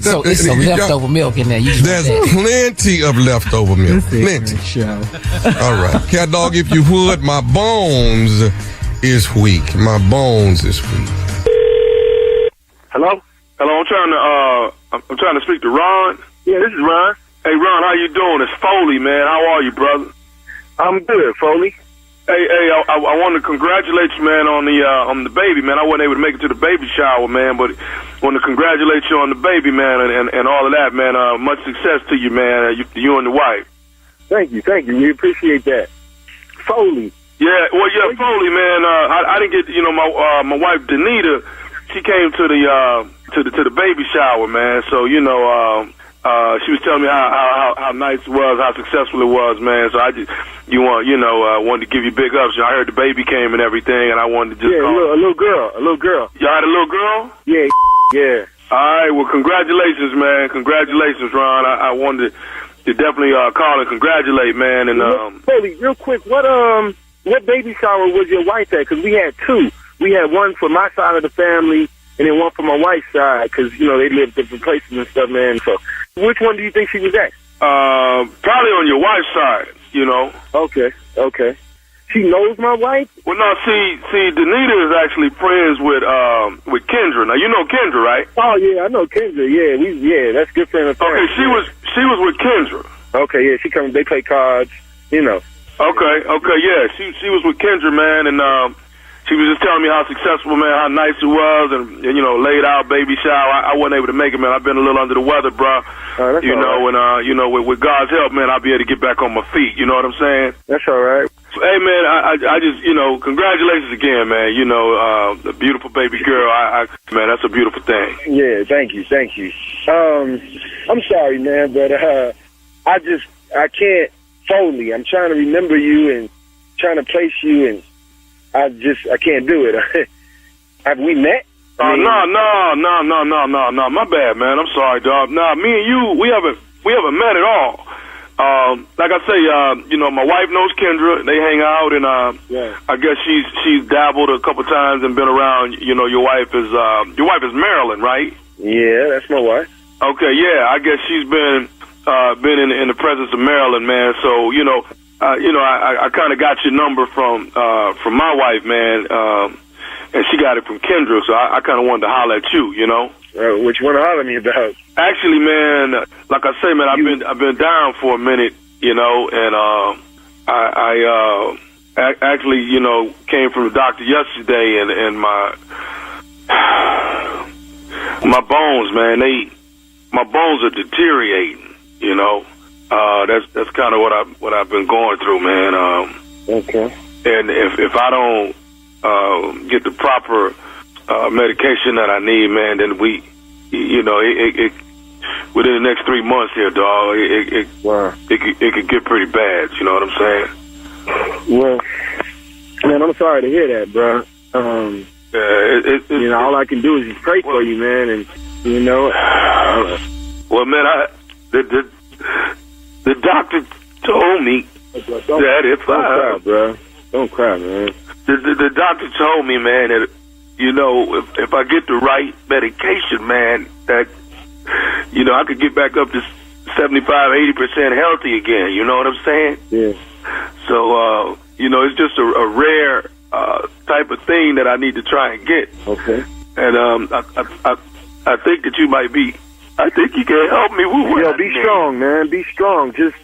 S3: So it's some leftover milk in there.
S4: There's plenty of leftover milk. Plenty. All right. Cat dog, if you would, my bones is weak. My bones is weak.
S7: Hello? Hello, I'm trying to speak to Ron.
S12: Yeah, this is Ron.
S7: Hey, Ron, how you doing? It's Foley, man. How are you, brother?
S12: I'm good, Foley.
S7: Hey, I want to congratulate you, man, on the baby, man. I wasn't able to make it to the baby shower, man, but want to congratulate you on the baby, man, and all of that, man. Much success to you, man, you and the wife.
S12: Thank you. We appreciate that. Foley.
S7: Yeah, Foley, man. I didn't get, my wife, Danita, she came to the baby shower, man. So, she was telling me how nice it was, how successful it was, man. So I just, wanted to give you big ups. I heard the baby came and everything, and I wanted to just call.
S12: A little girl.
S7: Y'all had a little girl?
S12: Yeah.
S7: All right, well, congratulations, man. Congratulations, Ron. I wanted to definitely call and congratulate, man. And
S12: Foley, real quick, what baby shower was your wife at? Because we had two. We had one for my side of the family, and then one for my wife's side, because, they live different places and stuff, man. So which one do you think she was at?
S7: Probably on your wife's side,
S12: Okay. She knows my wife?
S7: Well, no, see, Danita is actually friends with Kendra. Now, you know Kendra, right?
S12: Oh, yeah, I know Kendra. Yeah, that's good friend of
S7: Okay, she was with Kendra.
S12: Okay, yeah, she comes, they play cards,
S7: Okay, yeah, she was with Kendra, man, and she was just telling me how successful, man, how nice it was, and laid out baby shower. I wasn't able to make it, man. I've been a little under the weather, bro.
S12: That's all right.
S7: And with God's help, man, I'll be able to get back on my feet. You know what I'm saying?
S12: That's all right.
S7: So, hey, man, I just, congratulations again, man. The beautiful baby girl. Man, that's a beautiful thing.
S12: Yeah, thank you. I'm sorry, man, but I can't, Foley. I'm trying to remember you and trying to place you, and I can't do it. Have we met?
S7: No. My bad, man. I'm sorry, dog. Nah, me and you, we haven't met at all. Like I say, my wife knows Kendra. They hang out, and I guess she's dabbled a couple times and been around. Your wife is Marilyn, right?
S12: Yeah, that's my wife.
S7: Okay, yeah. I guess she's been in the presence of Marilyn, man. So I kind of got your number from my wife, man, and she got it from Kendra, so I kind of wanted to holler at you,
S12: What you want to holler at me about?
S7: Actually, man, like I say, man, I've been down for a minute, and I actually, came from the doctor yesterday, and my bones, man, my bones are deteriorating, That's kind of what I've been going through, man.
S12: Okay.
S7: And if I don't get the proper medication that I need, man, then it within the next 3 months here, dog, it could get pretty bad. You know what I'm saying?
S12: Well, man, I'm sorry to hear that, bro. All I can do is just pray for you, man, and
S7: well, man, the doctor told me that if
S12: don't cry, man.
S7: The doctor told me, man, that if I get the right medication, man, that I could get back up to 75-80% healthy again. You know what I'm saying?
S12: Yeah.
S7: So it's just a rare type of thing that I need to try and get.
S12: Okay.
S7: And I think that you might be. I think you can help me with what I
S12: be
S7: need.
S12: strong, man. Be strong. Just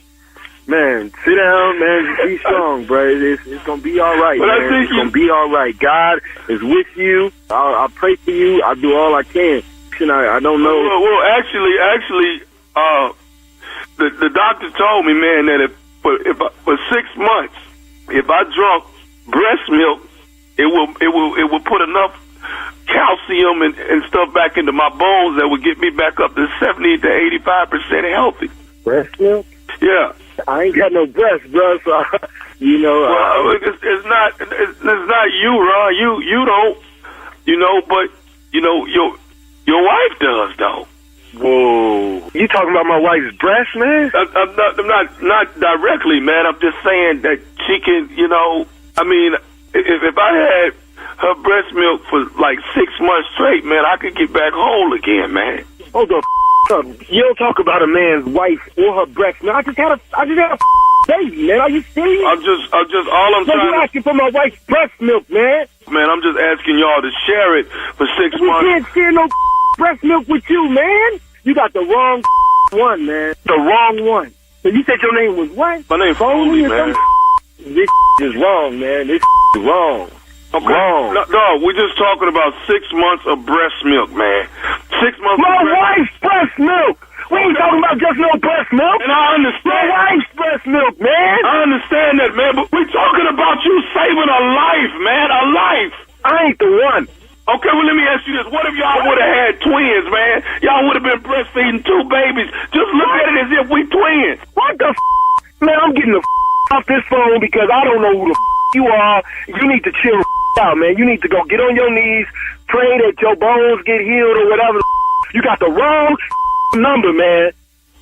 S12: Man, sit down, man. Be strong, bro. It's gonna be all right, man. It's gonna be all right. God is with you. I'll pray for you. I'll do all I can. I don't know.
S7: Well, actually, the doctor told me, man, that for 6 months, if I drunk breast milk, it will put enough calcium and stuff back into my bones that would get me back up to 70 to 85% healthy.
S12: Breast milk?
S7: Yeah.
S12: I ain't got no breast, bro. So
S7: well, it's not you, Ron. You don't. But your wife does, though.
S12: Whoa. You talking about my wife's breast, man?
S7: I'm not directly, man. I'm just saying that she can. I mean, if I had her breast milk for like 6 months straight, man, I could get back whole again, man.
S12: Hold the up. You don't talk about a man's wife or her breast. Man, I just had a baby, man. Are you serious?
S7: I'm just all I'm trying.
S12: You asking for my wife's breast milk, man?
S7: Man, I'm just asking y'all to share it for 6 months.
S12: We can't share no breast milk with you, man. You got the wrong one, man. The wrong one. So you said your name was what?
S7: My name's Foley, man.
S12: This is wrong, man. This is wrong.
S7: Okay.
S12: Wrong.
S7: No, we're just talking about 6 months of breast milk, man. 6 months
S12: my
S7: of
S12: wife's breast milk. We ain't talking about just no breast milk.
S7: And I understand.
S12: My wife's breast milk, man.
S7: I understand that, man, but we're talking about you saving a life, man, a life.
S12: I ain't the one.
S7: Okay, well, let me ask you this. What if y'all would have had twins, man? Y'all would have been breastfeeding 2 babies. Just look at it as if we twins.
S12: What the Man, I'm getting the off this phone because I don't know who the you are. You need to chill out, man. You need to go get on your knees, pray that your bones get healed or whatever. You got the wrong number, man.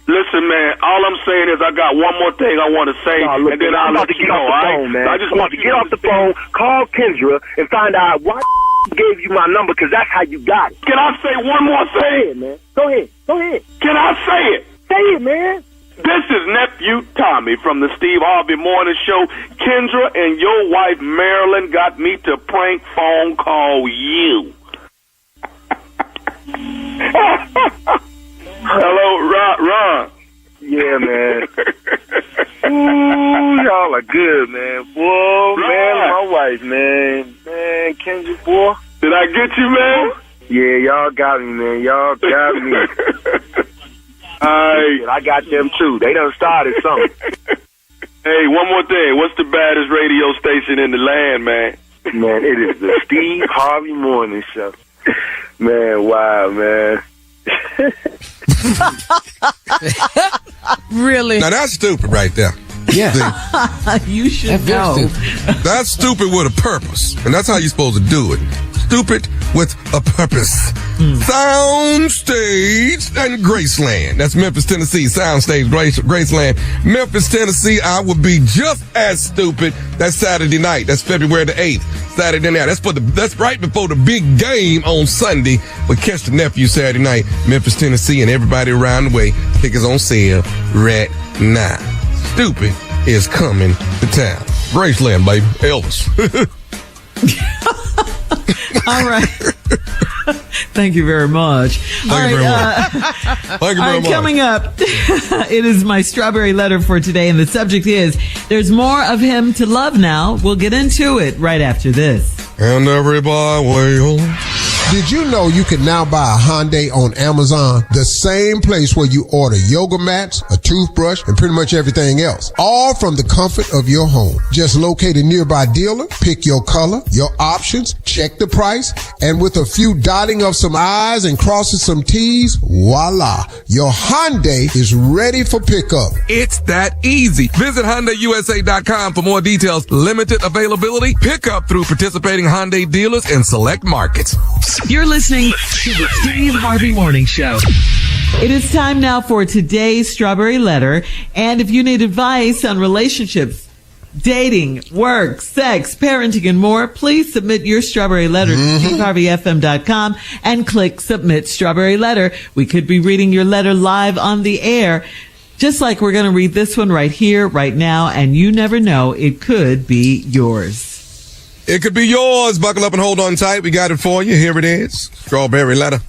S7: Listen, man, all I'm saying is I got one more thing I want to say, and then I'll let you know, all right?
S12: Man. I just want to get off the phone, call Kendra, and find out why gave you my number, because that's how you got it.
S7: Can I say one more thing?
S12: Go ahead, man. Go ahead.
S7: Can I say it?
S12: Say it, man.
S7: This is Nephew Tommy from the Steve Harvey Morning Show. Kendra and your wife, Marilyn, got me to prank phone call you. Hello, Ron.
S12: Yeah, man. Ooh, y'all are good, man. Boy, man, my wife, man. Man, Kendra, boy.
S7: Did I get you, man?
S12: Yeah, y'all got me, man. Y'all got me. I got them, too. They done started something.
S7: Hey, one more thing. What's the baddest radio station in the land, man?
S12: Man, it is the Steve Harvey Morning Show. Man, wow, man.
S8: Really?
S4: Now that's stupid right there.
S3: Yeah.
S2: You should know.
S4: That's stupid with a purpose. And that's how you're supposed to do it. Stupid with a purpose. Soundstage and Graceland. That's Memphis, Tennessee. Soundstage, Graceland. Memphis, Tennessee. I will be just as stupid. That's Saturday night. That's February the 8th. Saturday night. That's right before the big game on Sunday. But catch the nephew Saturday night. Memphis, Tennessee, and everybody around the way. Tickets on sale right now. Stupid is coming to town. Graceland, baby. Elvis.
S2: All right. Thank you very much.
S4: Thank you very much.
S2: Coming up, it is my strawberry letter for today, and the subject is, there's more of him to love now. We'll get into it right after this.
S4: And everybody will.
S1: Did you know you can now buy a Hyundai on Amazon? The same place where you order yoga mats, a toothbrush, and pretty much everything else. All from the comfort of your home. Just locate a nearby dealer, pick your color, your options, check the price, and with a few dotting of some I's and crossing some T's, voila, your Hyundai is ready for pickup.
S4: It's that easy. Visit HyundaiUSA.com for more details. Limited availability. Pickup through participating Hyundai dealers in select markets.
S5: You're listening to the Steve Harvey Morning Show.
S2: It is time now for today's strawberry letter. And if you need advice on relationships, dating, work, sex, parenting, and more, please submit your strawberry letter to SteveHarveyFM.com and click Submit Strawberry Letter. We could be reading your letter live on the air, just like we're going to read this one right here, right now, and you never know, it could be yours.
S4: It could be yours. Buckle up and hold on tight. We got it for you. Here it is. Strawberry letter.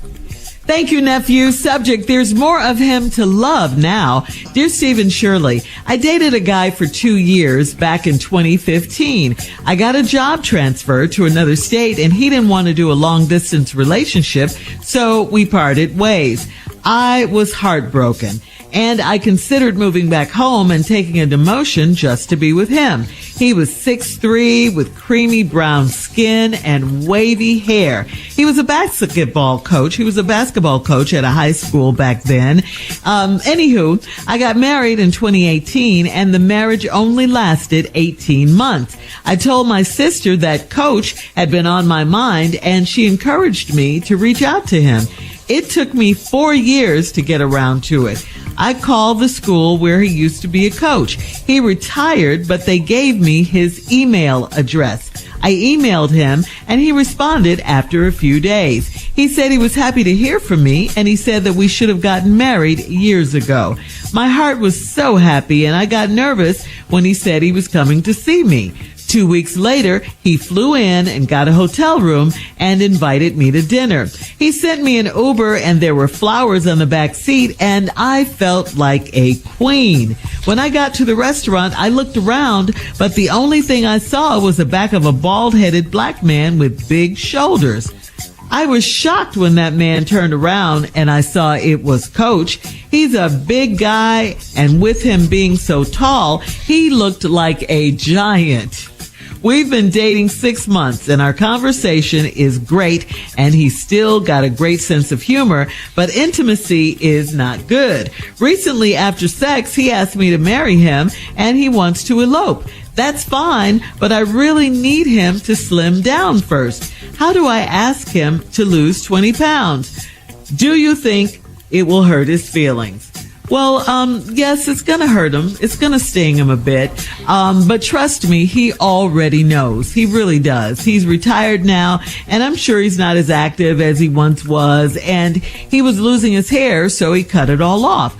S2: Thank you, nephew. Subject, there's more of him to love now. Dear Stephen Shirley, I dated a guy for 2 years back in 2015. I got a job transfer to another state and he didn't want to do a long distance relationship, so we parted ways. I was heartbroken and I considered moving back home and taking a demotion just to be with him. He was 6'3" with creamy brown skin and wavy hair. He was a basketball coach. He was a basketball coach at a high school back then. Anywho, I got married in 2018 and the marriage only lasted 18 months. I told my sister that coach had been on my mind and she encouraged me to reach out to him. It took me 4 years to get around to it. I called the school where he used to be a coach. He retired, but they gave me his email address. I emailed him and he responded after a few days. He said he was happy to hear from me and he said that we should have gotten married years ago. My heart was so happy and I got nervous when he said he was coming to see me. 2 weeks later, he flew in and got a hotel room and invited me to dinner. He sent me an Uber and there were flowers on the back seat and I felt like a queen. When I got to the restaurant, I looked around, but the only thing I saw was the back of a bald-headed black man with big shoulders. I was shocked when that man turned around and I saw it was Coach. He's a big guy, and with him being so tall, he looked like a giant. We've been dating 6 months and our conversation is great and he's still got a great sense of humor, but intimacy is not good. Recently, after sex, he asked me to marry him and he wants to elope. That's fine, but I really need him to slim down first. How do I ask him to lose 20 pounds? Do you think it will hurt his feelings? Well, yes, it's going to hurt him. It's going to sting him a bit. But trust me, he already knows. He really does. He's retired now, and I'm sure he's not as active as he once was. And he was losing his hair, so he cut it all off.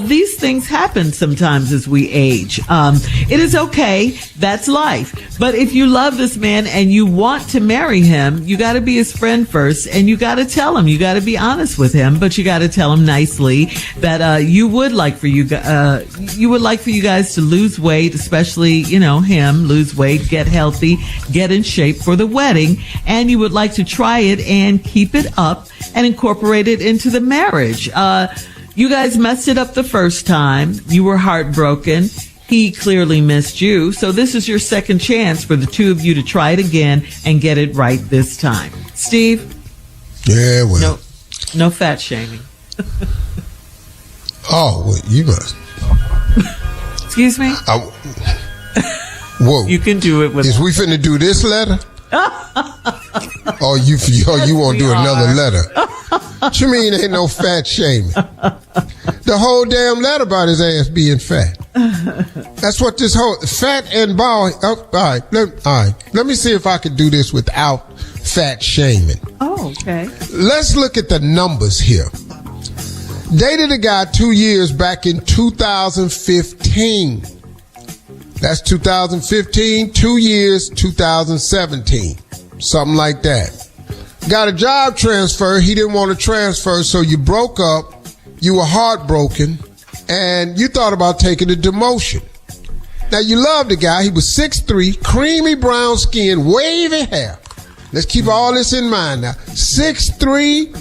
S2: These things happen sometimes as we age. It is okay. That's life. But if you love this man and you want to marry him, you got to be his friend first, and you got to tell him. You got to be honest with him, but you got to tell him nicely that you would like for you guys to lose weight, especially, him, lose weight, get healthy, get in shape for the wedding, and you would like to try it and keep it up and incorporate it into the marriage. You guys messed it up the first time. You were heartbroken. He clearly missed you. So this is your second chance for the two of you to try it again and get it right this time. Steve?
S1: Yeah, well.
S2: No fat shaming.
S1: Oh, well, you must.
S2: Excuse me?
S1: Whoa.
S2: You can do it with...
S1: Is we finna do this letter? Or you want to do another letter? What you mean ain't no fat shaming? The whole damn letter about his ass being fat. That's what this whole... Fat and bald... Oh, all right. Let me see if I can do this without fat shaming.
S2: Oh, okay.
S1: Let's look at the numbers here. Dated a guy 2 years back in 2015. That's 2015, 2 years, 2017. Something like that. Got a job transfer. He didn't want to transfer, so you broke up. You were heartbroken, and you thought about taking a demotion. Now, you loved the guy. He was 6'3", creamy brown skin, wavy hair. Let's keep all this in mind now. 6'3",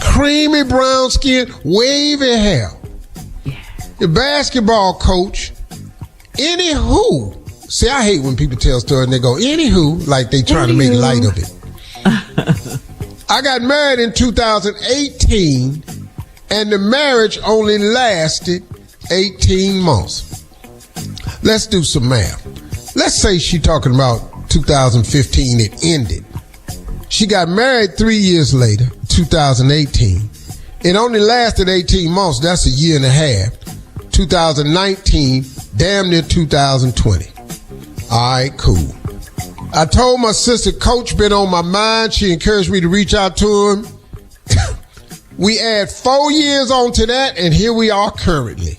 S1: creamy brown skin, wavy hair. Yeah. The basketball coach. Anywho. See, I hate when people tell stories and they go, anywho, like they trying to make light of it. I got married in 2018, and the marriage only lasted 18 months. Let's do some math. Let's say she talking about 2015, it ended. She got married 3 years later, 2018. It only lasted 18 months. That's a year and a half. 2019, damn near 2020. All right, cool. I told my sister, Coach been on my mind. She encouraged me to reach out to him. We add 4 years onto that, and here we are currently.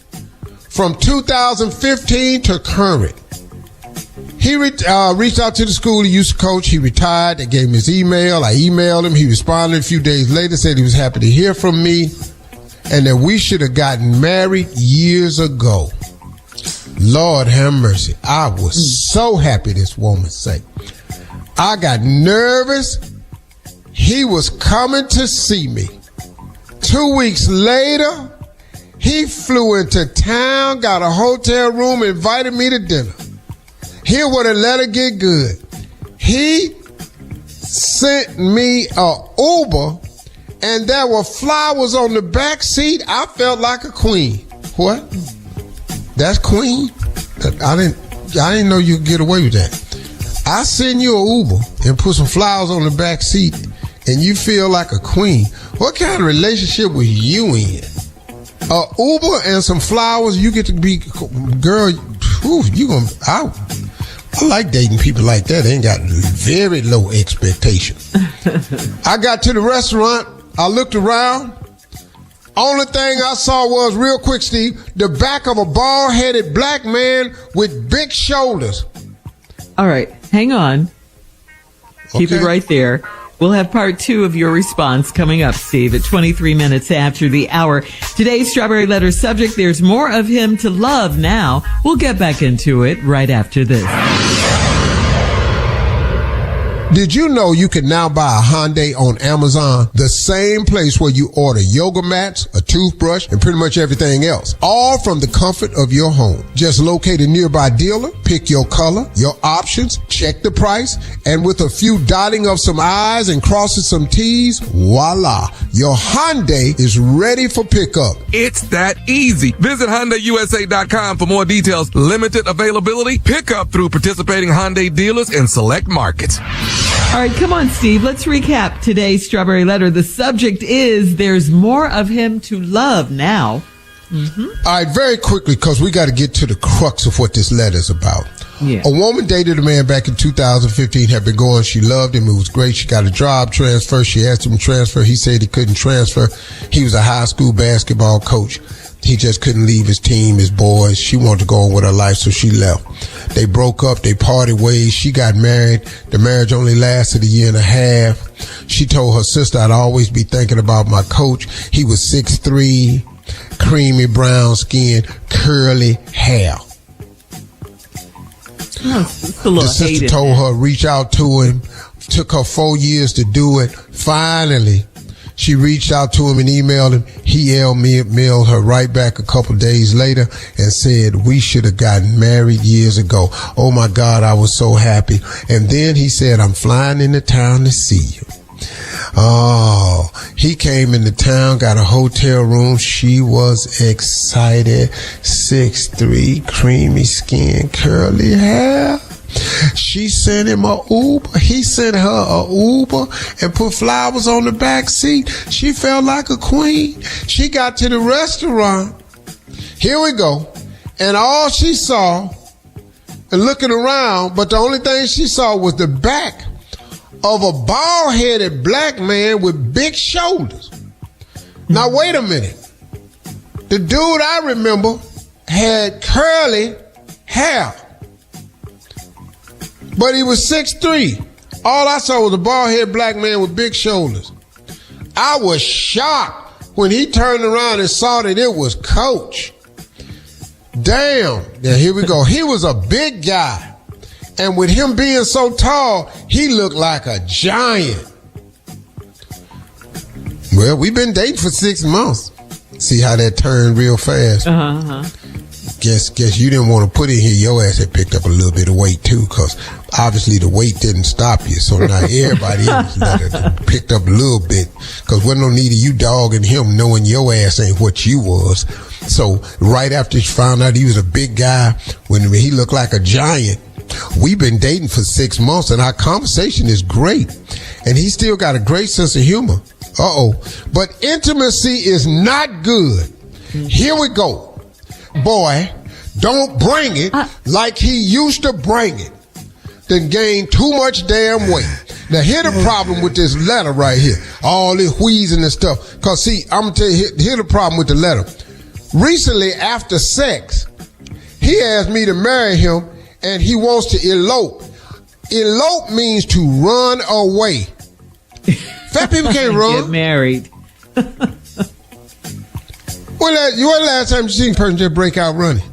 S1: From 2015 to current. He reached out to the school he used to coach. He retired. They gave him his email. I emailed him. He responded a few days later, said he was happy to hear from me and that we should have gotten married years ago. Lord have mercy. I was so happy, this woman said. I got nervous. He was coming to see me. 2 weeks later, he flew into town, got a hotel room, invited me to dinner. Here where the letter get good. He sent me a Uber, and there were flowers on the back seat. I felt like a queen. What? That's queen? I didn't know you could get away with that. I send you an Uber and put some flowers on the back seat, and you feel like a queen. What kind of relationship was you in? Uber and some flowers, you get to be, girl, you gonna out. I like dating people like that. They ain't got very low expectations. I got to the restaurant. I looked around. Only thing I saw was, real quick, Steve, the back of a bald-headed black man with big shoulders.
S2: All right, hang on. Keep it right there. We'll have part 2 of your response coming up, Steve, at 23 minutes after the hour. Today's Strawberry Letter subject, there's more of him to love now. We'll get back into it right after this.
S1: Did you know you can now buy a Hyundai on Amazon? The same place where you order yoga mats, a toothbrush, and pretty much everything else. All from the comfort of your home. Just locate a nearby dealer, pick your color, your options, check the price, and with a few dotting of some I's and crossing some T's, voila, your Hyundai is ready for pickup.
S4: It's that easy. Visit HyundaiUSA.com for more details. Limited availability, pickup through participating Hyundai dealers in select markets.
S2: All right, come on, Steve. Let's recap today's Strawberry Letter. The subject is, there's more of him to love now. Mm-hmm.
S1: All right, very quickly, because we got to get to the crux of what this letter is about.
S2: Yeah.
S1: A woman dated a man back in 2015, had been going. She loved him. It was great. She got a job transfer. She asked him to transfer. He said he couldn't transfer. He was a high school basketball coach. He just couldn't leave his team, his boys. She wanted to go on with her life, so she left. They broke up. They parted ways. She got married. The marriage only lasted a year and a half. She told her sister, I'd always be thinking about my coach. He was 6'3", creamy brown skin, curly hair.
S2: The
S1: sister told her, reach out to him. Took her 4 years to do it. Finally, she reached out to him and emailed him. He mailed her right back a couple days later and said, we should have gotten married years ago. Oh my God, I was so happy. And then he said, I'm flying into town to see you. Oh, he came into town, got a hotel room. She was excited. 6'3", creamy skin, curly hair. She sent him a Uber. He sent her a Uber and put flowers on the back seat. She felt like a queen. She got to the restaurant. Here we go. And all she saw, and looking around, but the only thing she saw was the back of a bald-headed black man with big shoulders. Now, wait a minute. The dude I remember had curly hair, but he was 6'3". All I saw was a bald-headed black man with big shoulders. I was shocked when he turned around and saw that it was Coach. Damn. Now, here we go. He was a big guy. And with him being so tall, he looked like a giant. Well, we've been dating for 6 months. See how that turned real fast. Guess you didn't want to put in here. Your ass had picked up a little bit of weight too, because obviously the weight didn't stop you. So now everybody else picked up a little bit, because wasn't no need of you dogging him knowing your ass ain't what you was. So right after she found out he was a big guy, when he looked like a giant, we've been dating for 6 months and our conversation is great. And he still got a great sense of humor. But intimacy is not good. Here we go. Boy, don't bring it like he used to bring it. Then gain too much damn weight. Now, here's the problem with this letter right here. All this wheezing and stuff. Because, see, I'm going to tell you, here's the problem with the letter. Recently, after sex, he asked me to marry him, and he wants to elope. Elope means to run away. Fat people can't run.
S2: Get married.
S1: When the last time you seen a person just break out running?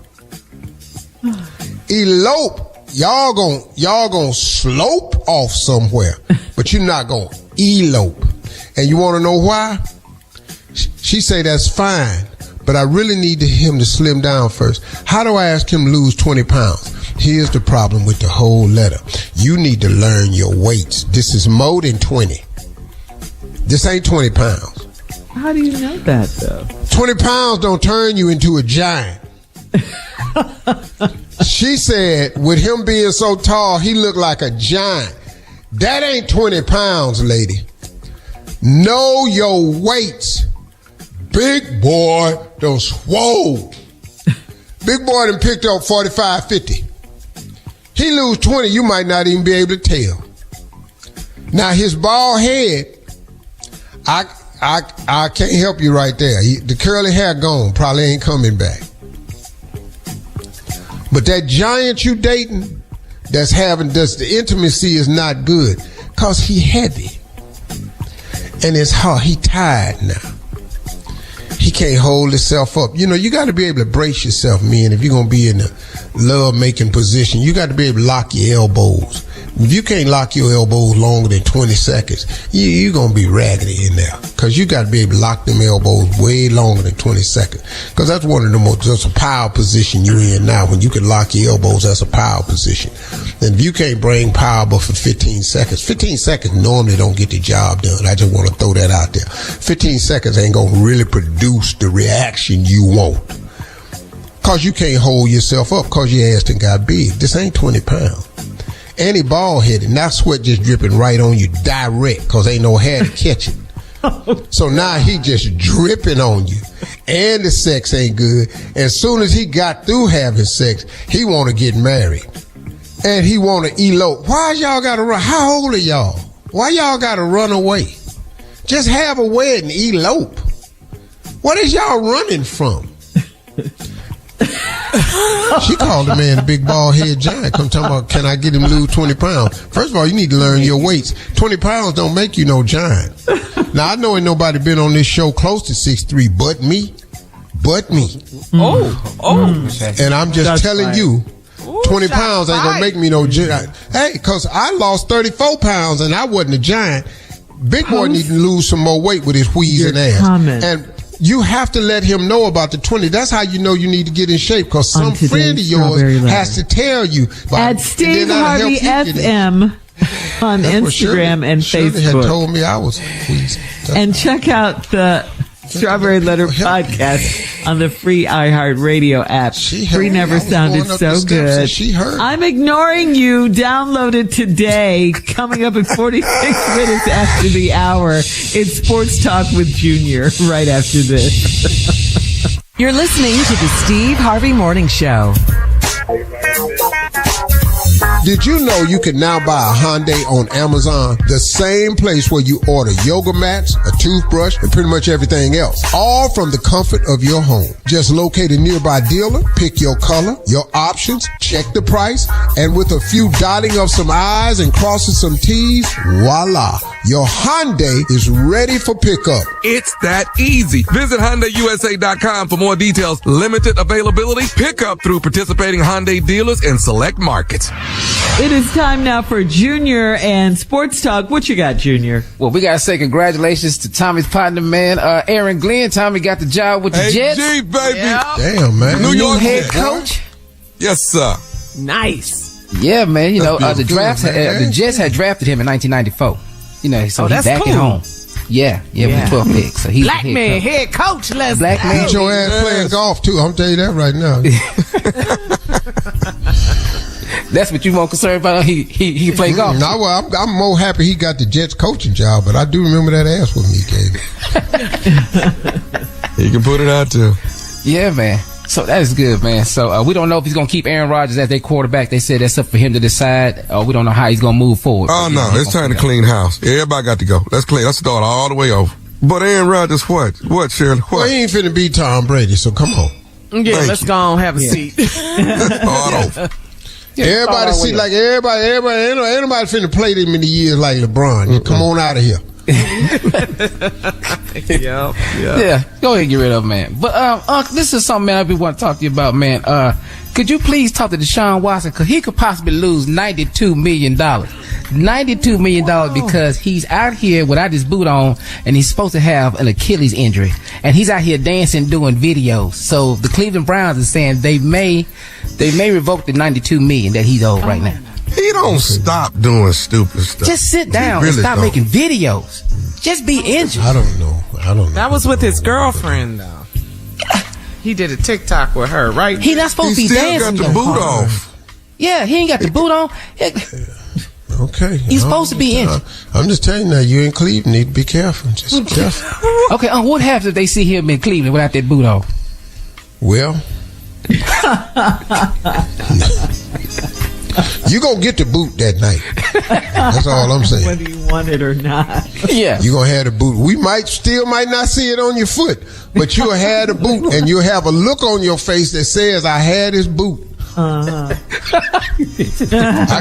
S1: Elope. Y'all gonna slope off somewhere, but you're not gonna elope. And you want to know why? She say that's fine, but I really need him to slim down first. How do I ask him to lose 20 pounds? Here's the problem with the whole letter. You need to learn your weights. This is more than 20. This ain't 20 pounds.
S2: How do you know that, though?
S1: 20 pounds don't turn you into a giant. She said, with him being so tall, he looked like a giant. That ain't 20 pounds, lady. Know your weights. Big boy done swole. Big boy done picked up 45, 50. He lose 20, you might not even be able to tell. Now his bald head, I can't help you right there. The curly hair gone, probably ain't coming back. But that giant you dating, the intimacy is not good, cause he heavy. And it's hard, he tired now. He can't hold himself up. You know, you got to be able to brace yourself, man. If you're going to be in a love-making position, you got to be able to lock your elbows. If you can't lock your elbows longer than 20 seconds, you're going to be raggedy in there. Because you got to be able to lock them elbows way longer than 20 seconds. Because that's one of the most, that's a power position you're in now. When you can lock your elbows, that's a power position. And if you can't bring power but for 15 seconds, 15 seconds normally don't get the job done. I just want to throw that out there. 15 seconds ain't going to really produce the reaction you want. Because you can't hold yourself up because your ass done got big. This ain't 20 pounds. And he bald headed, now sweat just dripping right on you direct because ain't no hair to catch it. So now he just dripping on you. And the sex ain't good. As soon as he got through having sex, he want to get married. And he want to elope. Why y'all got to run? How old are y'all? Why y'all got to run away? Just have a wedding, elope. What is y'all running from? She called the man a big bald head giant. Come talking about, can I get him to lose 20 pounds? First of all, you need to learn your weights. 20 pounds don't make you no giant. Now, I know ain't nobody been on this show close to 6'3", but me. And I'm just telling you, 20 pounds ain't gonna make me no giant. Hey, cause I lost 34 pounds and I wasn't a giant. Big boy need to lose some more weight with his wheezing ass. And you have to let him know about the 20. That's how you know you need to get in shape, because some friend of yours has to tell you.
S2: At Steve Harvey FM on Instagram and Facebook.
S1: Shirley had told me I was wheezing.
S2: And check out the Strawberry Letter podcast on the free iHeartRadio app. Free never sounded so good. I'm ignoring you. Download it today. Coming up at 46 minutes after the hour, it's Sports Talk with Junior right after this.
S11: You're listening to the Steve Harvey Morning Show.
S1: Did you know you can now buy a Hyundai on Amazon? The same place where you order yoga mats, a toothbrush, and pretty much everything else. All from the comfort of your home. Just locate a nearby dealer, pick your color, your options, check the price, and with a few dotting of some I's and crossing some T's, voila. Your Hyundai is ready for pickup.
S4: It's that easy. Visit HyundaiUSA.com for more details. Limited availability. Pickup through participating Hyundai dealers in select markets.
S2: It is time now for Junior and Sports Talk. What you got, Junior?
S3: Well, we got to say congratulations to Tommy's partner, man, Aaron Glenn. Tommy got the job with the Jets.
S4: G, baby.
S3: Yeah.
S1: Damn, man.
S3: New York head coach.
S4: Yes, sir.
S8: Nice.
S3: Yeah, man. You know, the Jets had drafted him in 1994. You know, so he's back at home. Yeah, with 12 picks. So he's
S8: Black man head coach. Let's
S3: Black man.
S1: Get your ass playing golf too. I'm telling you that right now.
S3: That's what you more concerned about? He can play golf.
S1: No, well, I'm more happy he got the Jets coaching job, but I do remember that ass with me he gave me.
S4: He can put it out too.
S3: Yeah, man. So that is good, man. So we don't know if he's going to keep Aaron Rodgers as their quarterback. They said that's up for him to decide. We don't know how he's going to move forward.
S4: Oh, no. It's time to clean house. Everybody got to go. Let's clean. Let's start all the way over. But Aaron Rodgers, what? What, Shirley? What?
S1: Well, he ain't finna beat Tom Brady, so come on.
S8: Yeah, let's go on have a seat.
S4: Let's start over.
S1: Everybody see like everybody. Ain't nobody finna play them many years like LeBron. Come on out of here.
S3: Yeah, go ahead and get rid of him, man. But this is something, man, I want to talk to you about, man. Could you please talk to Deshaun Watson, because he could possibly lose $92 million. $92 million because he's out here without his boot on, and he's supposed to have an Achilles injury, and he's out here dancing, doing videos. So the Cleveland Browns are saying they may revoke the $92 million that he's owed right now.
S4: He don't stop doing stupid stuff.
S3: Just sit down and stop making videos. Just be injured.
S1: I don't know.
S8: That was with his girlfriend, though. He did a TikTok with her, right?
S3: He not supposed to be dancing.
S4: He still got the boot off.
S3: Yeah, he ain't got the boot on.
S1: Okay.
S3: He's supposed to be injured.
S1: I'm just telling you now, you in Cleveland need to be careful. Just be careful.
S3: Okay, what happens if they see him in Cleveland without that boot on?
S1: Well, you gonna get the boot that night. That's all I'm saying.
S2: Whether you want it or not.
S3: Yeah.
S1: You gonna have the boot. We might not see it on your foot, but you'll have the boot, and you'll have a look on your face that says, I had this boot. I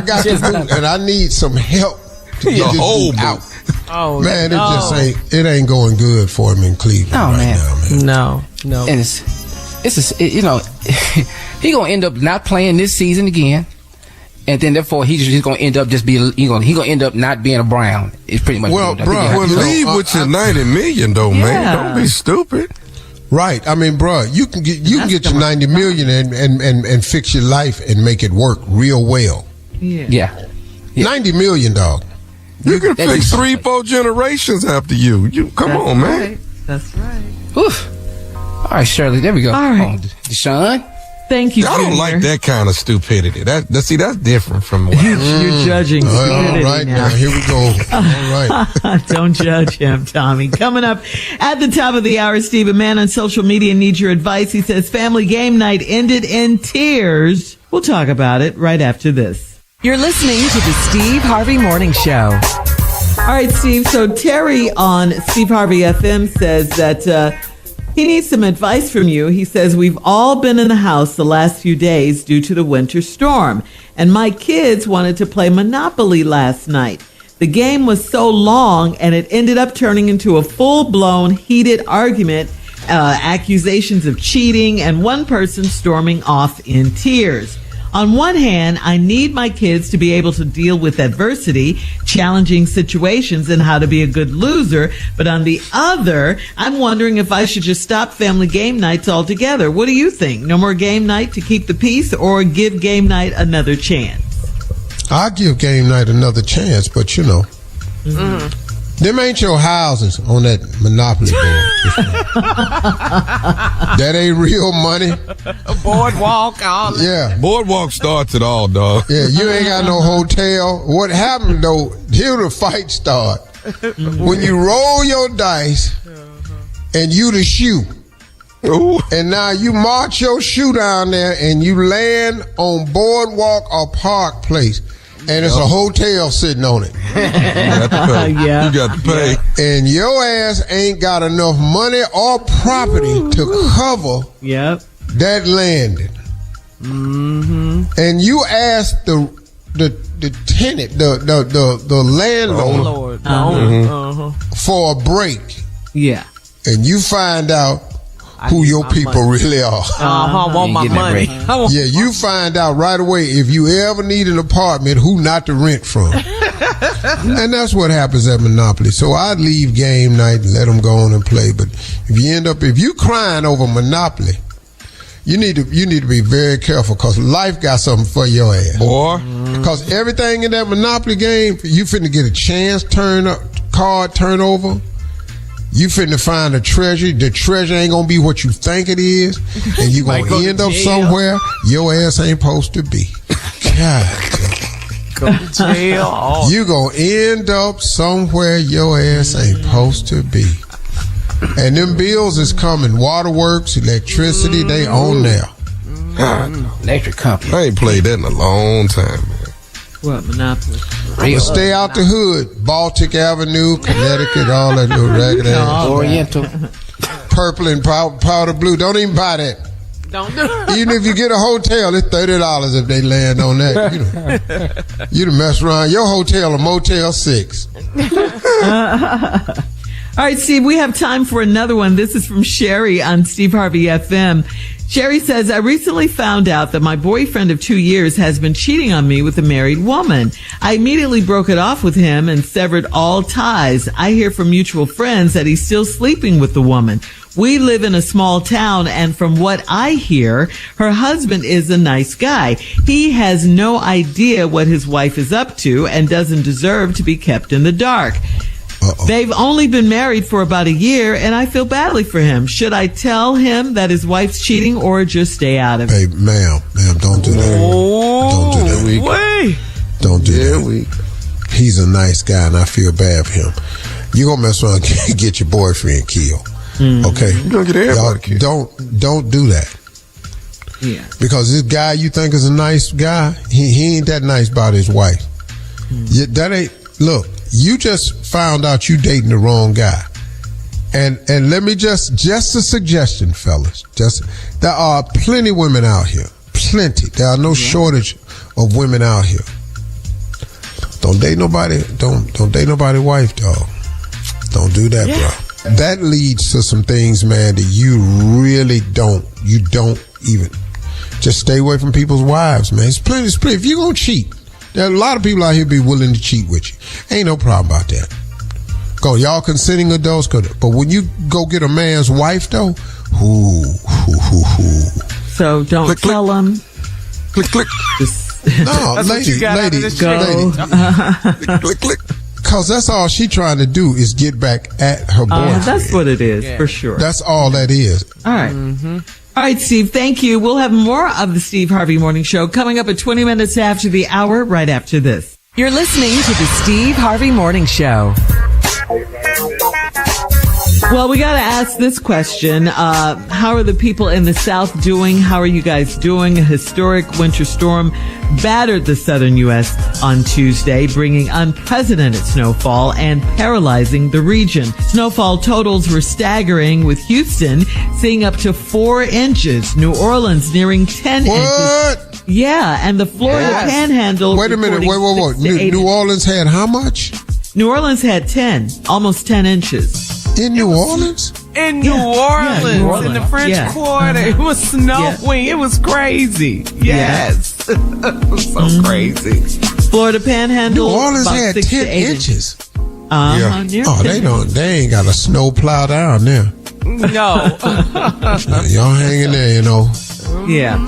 S1: got the boot, and I need some help to get this boot out.
S8: Oh
S1: man, it ain't going good for him in Cleveland now, man.
S8: No.
S3: And it's he gonna end up not playing this season again. And then, therefore, he's just going to end up he going to end up not being a Brown. It's pretty much.
S4: Well, bro, leave with your $90 million, though, man. Don't be stupid.
S1: Right. I mean, bro, you can get your $90 million and fix your life and make it work real well.
S3: Yeah.
S1: $90 million, dog.
S4: You can fix 3-4 generations after you. Come on, man.
S2: That's right.
S3: Oof. All right, Shirley. There we go.
S2: All right,
S3: Deshaun.
S2: Thank you,
S4: I don't like that kind of stupidity. That's different from what
S2: you're judging stupidity.
S1: All right, now here we go. All right.
S2: Don't judge him, Tommy. Coming up at the top of the hour, Steve, a man on social media needs your advice. He says family game night ended in tears. We'll talk about it right after this.
S11: You're listening to the Steve Harvey Morning Show.
S2: All right, Steve. So Terry on Steve Harvey FM says that he needs some advice from you. He says, we've all been in the house the last few days due to the winter storm, and my kids wanted to play Monopoly last night. The game was so long, and it ended up turning into a full-blown heated argument, accusations of cheating, and one person storming off in tears. On one hand, I need my kids to be able to deal with adversity, challenging situations, and how to be a good loser. But on the other, I'm wondering if I should just stop family game nights altogether. What do you think? No more game night to keep the peace, or give game night another chance?
S1: I'll give game night another chance, but them ain't your houses on that Monopoly board. That ain't real money.
S8: A boardwalk, all that.
S1: Yeah.
S4: Boardwalk starts it all, dog.
S1: Yeah, you ain't got no hotel. What happened, though, here the fight start. When you roll your dice and you the shoe. Ooh. And now you march your shoe down there and you land on Boardwalk or Park Place. And it's a hotel sitting on it.
S4: You got to pay. You got to pay.
S1: And your ass ain't got enough money or property to cover that landing. And you ask the tenant, the landlord, for a break.
S2: Yeah.
S1: And you find out who your people really are.
S8: Want my money.
S1: Yeah, you find out right away if you ever need an apartment, who not to rent from. And that's what happens at Monopoly. So I'd leave game night and let them go on and play. But if you crying over Monopoly, you need to be very careful, because life got something for your ass.
S4: Boy.
S1: Because everything in that Monopoly game, you finna get a chance card turn over. You finna find a treasure. The treasure ain't gonna be what you think it is, and you gonna end up somewhere your ass ain't supposed to be. God.
S8: Go to jail.
S1: You gonna end up somewhere your ass ain't supposed to be. And them bills is coming. Waterworks, electricity, they own there.
S3: Electric company.
S4: I ain't played that in a long time, man.
S2: What, Monopoly?
S1: Stay out the hood. Baltic Avenue, Connecticut, all that little ragged ass.
S3: Oriental.
S1: Purple and powder blue. Don't even buy that.
S8: Don't do it.
S1: Even if you get a hotel, it's $30 if they land on that. You done mess around. Your hotel, a Motel 6.
S2: All right, Steve, we have time for another one. This is from Sherry on Steve Harvey FM. Sherry says, I recently found out that my boyfriend of 2 years has been cheating on me with a married woman. I immediately broke it off with him and severed all ties. I hear from mutual friends that he's still sleeping with the woman. We live in a small town, and from what I hear, her husband is a nice guy. He has no idea what his wife is up to and doesn't deserve to be kept in the dark.
S1: Uh-oh.
S2: They've only been married for about a year, and I feel badly for him. Should I tell him that his wife's cheating or just stay out of it?
S1: Hey, ma'am, don't do that. Don't do that.
S8: Wait.
S1: Don't do that. He's a nice guy, and I feel bad for him. You gonna mess around and get your boyfriend killed. Okay?
S4: You're gonna get everybody killed.
S1: Don't do that.
S2: Yeah.
S1: Because this guy you think is a nice guy, he ain't that nice about his wife. That ain't, look, you just found out you dating the wrong guy. And let me just a suggestion, fellas. There are plenty of women out here. Plenty. There are no shortage of women out here. Don't date nobody. Don't date nobody's wife, dog. Don't do that, bro. That leads to some things, man, that you really don't even. Just stay away from people's wives, man. It's plenty. If you're going to cheat, there are a lot of people out here be willing to cheat with you. Ain't no problem about that. Go, y'all consenting adults, but when you go get a man's wife, though,
S2: So don't tell him.
S4: Click.
S1: No, lady,
S2: go.
S4: Click.
S1: Because that's all she trying to do is get back at her boyfriend.
S2: That's what it is, for sure.
S1: That's all that is.
S2: All right. All right, Steve, thank you. We'll have more of the Steve Harvey Morning Show coming up at 20 minutes after the hour, right after this.
S11: You're listening to the Steve Harvey Morning Show.
S2: Well, we got to ask this question. How are the people in the South doing? How are you guys doing? A historic winter storm battered the southern U.S. on Tuesday, bringing unprecedented snowfall and paralyzing the region. Snowfall totals were staggering, with Houston seeing up to 4 inches, New Orleans nearing 10 inches. Yeah, and the Florida Panhandle.
S1: Wait a minute. Wait. New Orleans had how much?
S2: New Orleans had 10, almost 10 inches.
S1: In New Orleans?
S8: In New Orleans, in the French Quarter. It was snowing. It was crazy. Yes. It was so crazy.
S2: Florida Panhandle.
S1: New Orleans had 10 inches. They ain't got a snow plow down there.
S8: No.
S1: Y'all hanging there, you know.
S2: Yeah.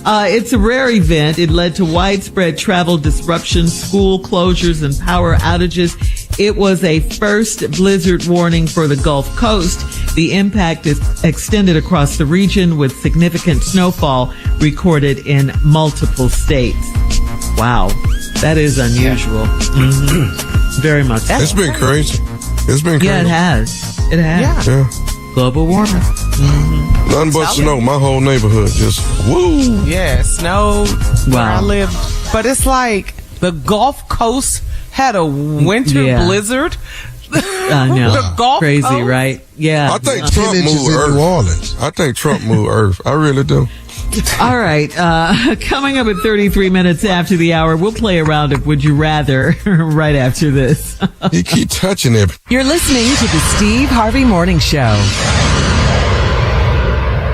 S2: It's a rare event. It led to widespread travel disruptions, school closures, and power outages. It was a first blizzard warning for the Gulf Coast. The impact is extended across the region, with significant snowfall recorded in multiple states. Wow. That is unusual. Very much.
S4: It's been crazy.
S2: Yeah, it has.
S4: Yeah.
S2: Global warming.
S4: Nothing but snow. My whole neighborhood just woo.
S8: Yeah, snow where I live. But it's like the Gulf Coast had a winter blizzard.
S2: I know.
S8: The Gulf
S2: Crazy,
S8: Coast?
S2: right? Yeah.
S4: I think Trump moved Earth.
S1: New Orleans.
S4: I think Trump moved Earth. I really do.
S2: All right. Coming up at 33 minutes after the hour, we'll play a round of Would You Rather right after this.
S4: He keep touching it.
S11: You're listening to the Steve Harvey Morning Show.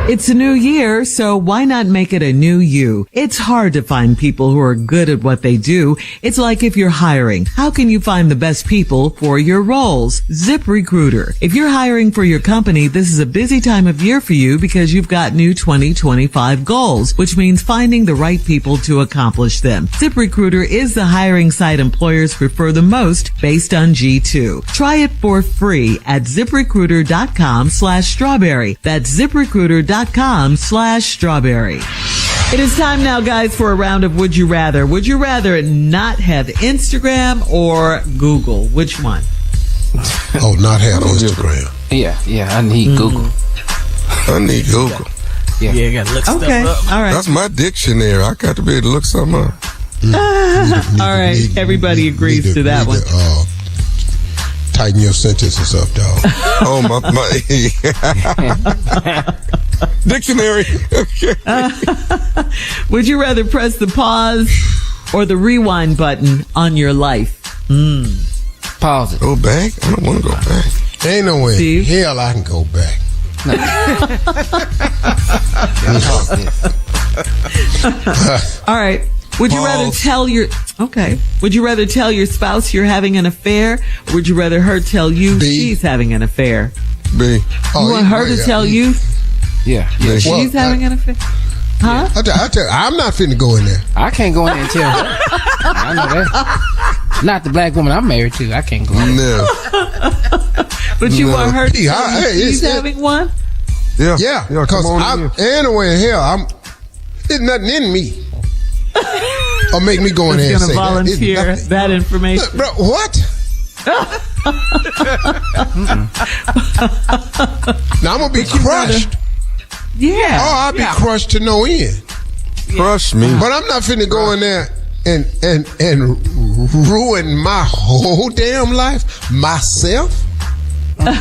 S2: It's a new year, so why not make it a new you? It's hard to find people who are good at what they do. It's like if you're hiring. How can you find the best people for your roles? ZipRecruiter. If you're hiring for your company, this is a busy time of year for you because you've got new 2025 goals, which means finding the right people to accomplish them. ZipRecruiter is the hiring site employers prefer the most based on G2. Try it for free at ZipRecruiter.com/strawberry. That's ZipRecruiter.com/strawberry. It is time now, guys, for a round of Would You Rather. Would you rather not have Instagram or Google? Which one?
S1: Oh, not have Instagram.
S3: Yeah, I need Google.
S4: I need Google.
S8: Yeah, you gotta look stuff up.
S2: All right.
S4: That's my dictionary. I got to be able to look something up.
S2: All right. Everybody agrees to that one.
S1: tighten your sentences up, dog.
S4: Oh, my. Dictionary. Okay.
S2: Would you rather press the pause or the rewind button on your life?
S3: Pause it.
S4: Go back? I don't want to go back.
S1: Ain't no way.
S2: Steve?
S1: Hell, I can go back.
S2: All right. Would you rather tell your Would you rather tell your spouse you're having an affair, or would you rather her tell you she's having an affair?
S4: B.
S2: You want her to tell you?
S3: Yeah.
S2: She's having an affair. Huh?
S1: I tell you, I'm not finna go in there.
S3: I can't go in there and tell her. I know that. Not the black woman I'm married to. I can't go in there.
S4: No.
S2: But you want her to tell you
S1: Hey,
S2: she's having one?
S1: Yeah, because anyway, hell, there's nothing in me. Or make me go in there and say
S2: volunteer that information.
S1: Bro, what? Now I'm gonna be crushed.
S2: Yeah.
S1: Oh, I'll be crushed to no end.
S4: Crush me.
S1: But I'm not finna go in there and ruin my whole damn life myself.
S3: No.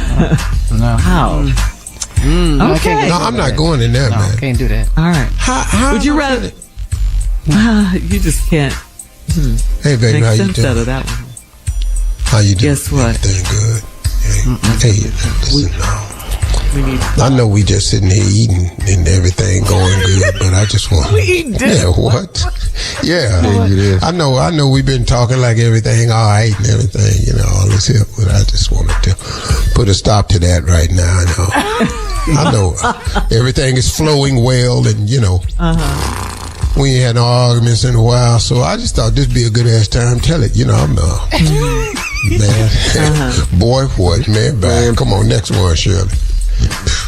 S2: How?
S3: Okay.
S1: No, I'm not going in there, man.
S3: Can't do that.
S2: All right.
S1: How
S2: would you rather? You just can't.
S1: Hey, baby, how
S2: make
S1: you
S2: sense
S1: doing?
S2: out of that one.
S1: How you doing?
S2: Guess what?
S1: Everything good? Hey, listen, I know we just sitting here eating and everything going good, but I just want. Yeah, what? Yeah, I know. We've been talking like everything all right and everything, all this here, but I just wanted to put a stop to that right now. I know everything is flowing well, and we ain't had no arguments in a while, so I just thought this'd be a good ass time. Tell it, I'm man, boy, what, man? Bye. Come on, next one, Shirley.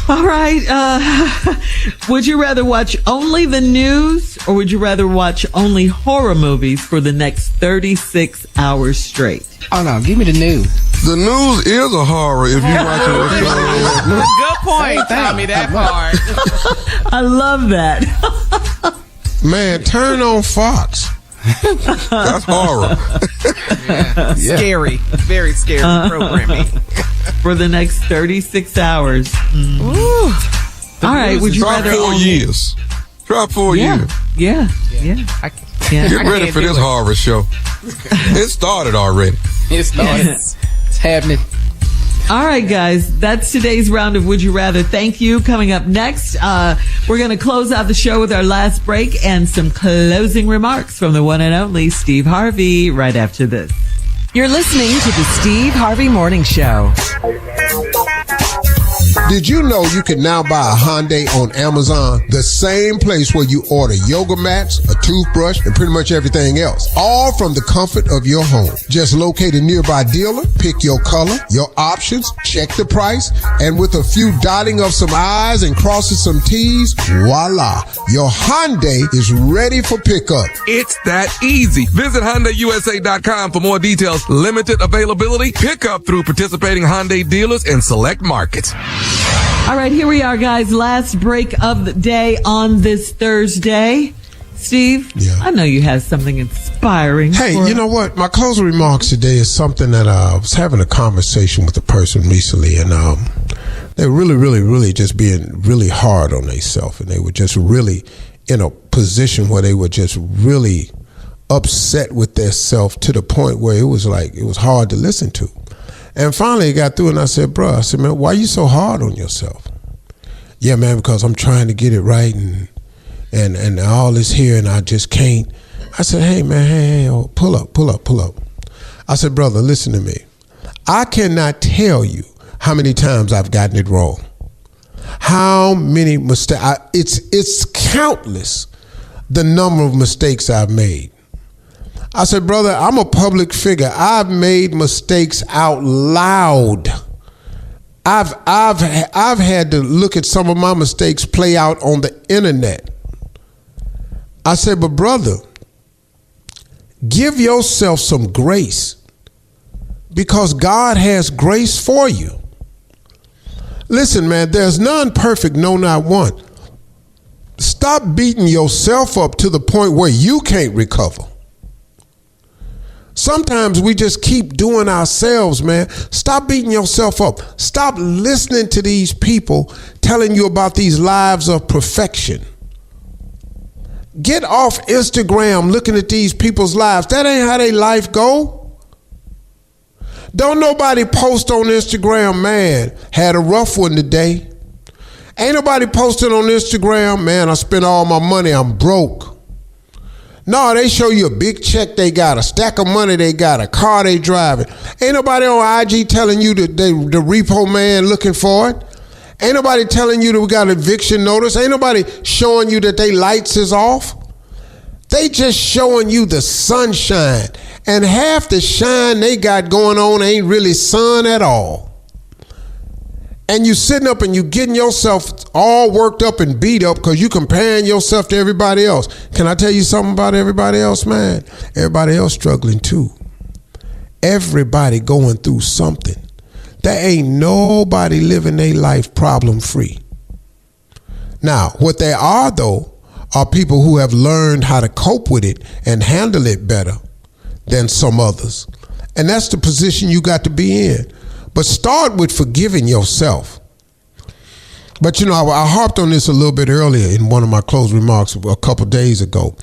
S2: All right. Would you rather watch only the news, or would you rather watch only horror movies for the next 36 hours straight?
S3: Oh no, give me the news.
S4: The news is a horror if you watch it.
S8: Good point, Tommy. That part.
S2: I love that.
S1: Man, turn on Fox.
S4: That's horror.
S8: Scary. Very scary programming.
S2: For the next 36 hours. All right. Would you rather
S4: 4 years? Try 4 years.
S2: Yeah.
S4: Get ready for this horror show. It started already.
S3: It's happening.
S2: All right, guys. That's today's round of Would You Rather. Thank you. Coming up next, we're going to close out the show with our last break and some closing remarks from the one and only Steve Harvey right after this.
S11: You're listening to the Steve Harvey Morning Show.
S1: Did you know you can now buy a Hyundai on Amazon? The same place where you order yoga mats, a toothbrush, and pretty much everything else. All from the comfort of your home. Just locate a nearby dealer, pick your color, your options, check the price, and with a few dotting of some I's and crossing some T's, voila. Your Hyundai is ready for pickup.
S4: It's that easy. Visit HyundaiUSA.com for more details. Limited availability. Pickup through participating Hyundai dealers in select markets.
S2: All right, here we are, guys. Last break of the day on this Thursday. Steve, I know you have something inspiring.
S1: Hey, you know what? My closing remarks today is something that I was having a conversation with a person recently, and they were really just being really hard on themselves, and they were just really in a position where they were just really upset with their self to the point where it was hard to listen to. And finally it got through, and I said, bro, man, why are you so hard on yourself? Yeah, man, because I'm trying to get it right and all this here, and I just can't. I said, hey, man, hey, pull up. I said, brother, listen to me. I cannot tell you how many times I've gotten it wrong. How many mistakes. It's countless, the number of mistakes I've made. I said, brother, I'm a public figure. I've made mistakes out loud. I've had to look at some of my mistakes play out on the internet. I said, but brother, give yourself some grace, because God has grace for you. Listen, man, there's none perfect, no, not one. Stop beating yourself up to the point where you can't recover. sometimes we just keep doing ourselves, man. Stop beating yourself up. Stop listening to these people telling you about these lives of perfection. Get off Instagram looking at these people's lives. That ain't how their life go. Don't nobody post on Instagram, man, had a rough one today. Ain't nobody posting on Instagram, man, I spent all my money, I'm broke. No, they show you a big check they got, a stack of money they got, a car they driving. Ain't nobody on IG telling you that the repo man looking for it. Ain't nobody telling you that we got an eviction notice. Ain't nobody showing you that they lights is off. They just showing you the sunshine. And half the shine they got going on ain't really sun at all. And you sitting up and you getting yourself all worked up and beat up because you comparing yourself to everybody else. Can I tell you something about everybody else, man? Everybody else struggling too. Everybody going through something. There ain't nobody living their life problem free. Now, what they are though, are people who have learned how to cope with it and handle it better than some others. And that's the position you got to be in. But start with forgiving yourself. But you know, I harped on this a little bit earlier in one of my closing remarks a couple days ago.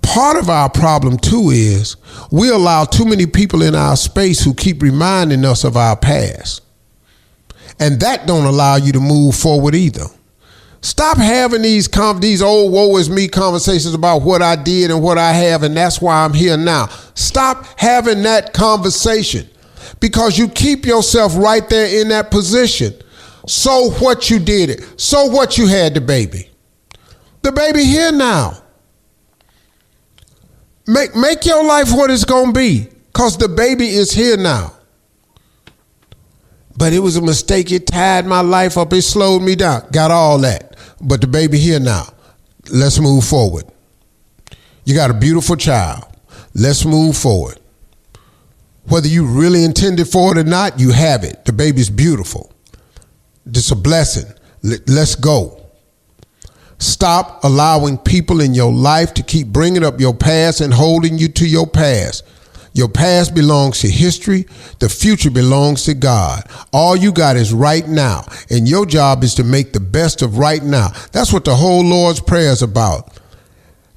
S1: Part of our problem too is we allow too many people in our space who keep reminding us of our past. And that don't allow you to move forward either. Stop having these old woe is me conversations about what I did and what I have and that's why I'm here now. Stop having that conversation because you keep yourself right there in that position. So what you did it. So what you had the baby. The baby here now. Make your life what it's going to be because the baby is here now. But it was a mistake. It tied my life up. It slowed me down. Got all that. But the baby here now. Let's move forward. You got a beautiful child. Let's move forward. Whether you really intended for it or not, you have it. The baby's beautiful. It's a blessing. Let's go. Stop allowing people in your life to keep bringing up your past and holding you to your past. Your past belongs to history. The future belongs to God. All you got is right now. And your job is to make the best of right now. That's what the whole Lord's Prayer is about.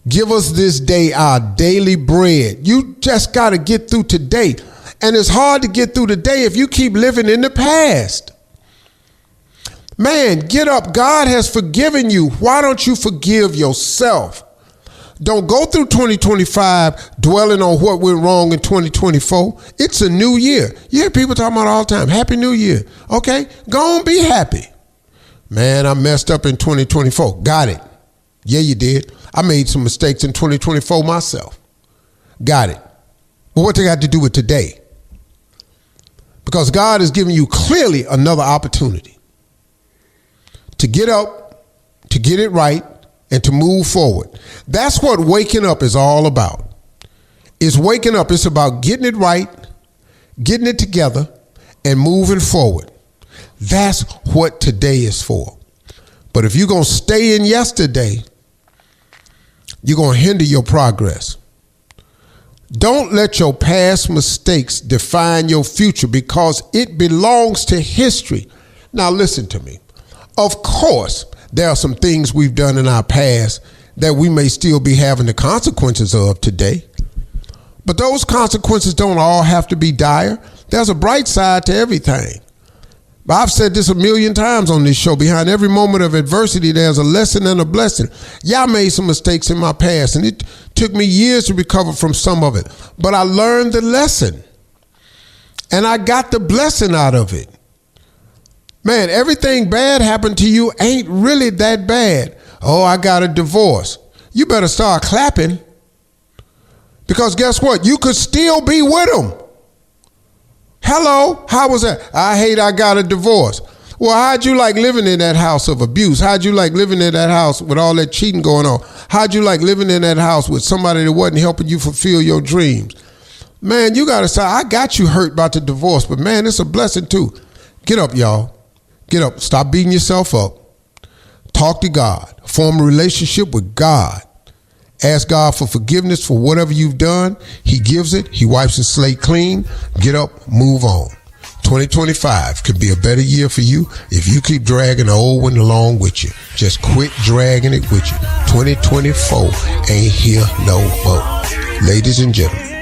S1: Give us this day our daily bread. You just got to get through today. And it's hard to get through today if you keep living in the past. Man, get up. God has forgiven you. Why don't you forgive yourself? Don't go through 2025 dwelling on what went wrong in 2024. It's a new year. You hear people talking about it all the time. Happy New Year. Okay, go on, be happy. Man, I messed up in 2024. Got it. Yeah, you did. I made some mistakes in 2024 myself. Got it. But what they got to do with today? Because God is giving you clearly another opportunity to get up, to get it right, and to move forward. That's what waking up is all about. It's waking up. It's about getting it right, getting it together, and moving forward. That's what today is for. But if you're going to stay in yesterday, you're going to hinder your progress. Don't let your past mistakes define your future because it belongs to history. Now listen to me. Of course, there are some things we've done in our past that we may still be having the consequences of today. But those consequences don't all have to be dire. There's a bright side to everything. I've said this a million times on this show. Behind every moment of adversity, there's a lesson and a blessing. Yeah, I made some mistakes in my past, and it took me years to recover from some of it. But I learned the lesson, and I got the blessing out of it. Man, everything bad happened to you ain't really that bad. Oh, I got a divorce. You better start clapping. Because guess what? You could still be with them. Hello, how was that? I got a divorce. Well, how'd you like living in that house of abuse? How'd you like living in that house with all that cheating going on? How'd you like living in that house with somebody that wasn't helping you fulfill your dreams? Man, you got to say, I got you hurt about the divorce, but man, it's a blessing too. Get up, y'all. Get up. Stop beating yourself up. Talk to God. Form a relationship with God Ask God for forgiveness for whatever you've done. He gives it. He wipes the slate clean. Get up, move on. 2025 could be a better year for you if you keep dragging the old one along with you. Just quit dragging it with you. 2024 ain't here no more. Ladies and gentlemen,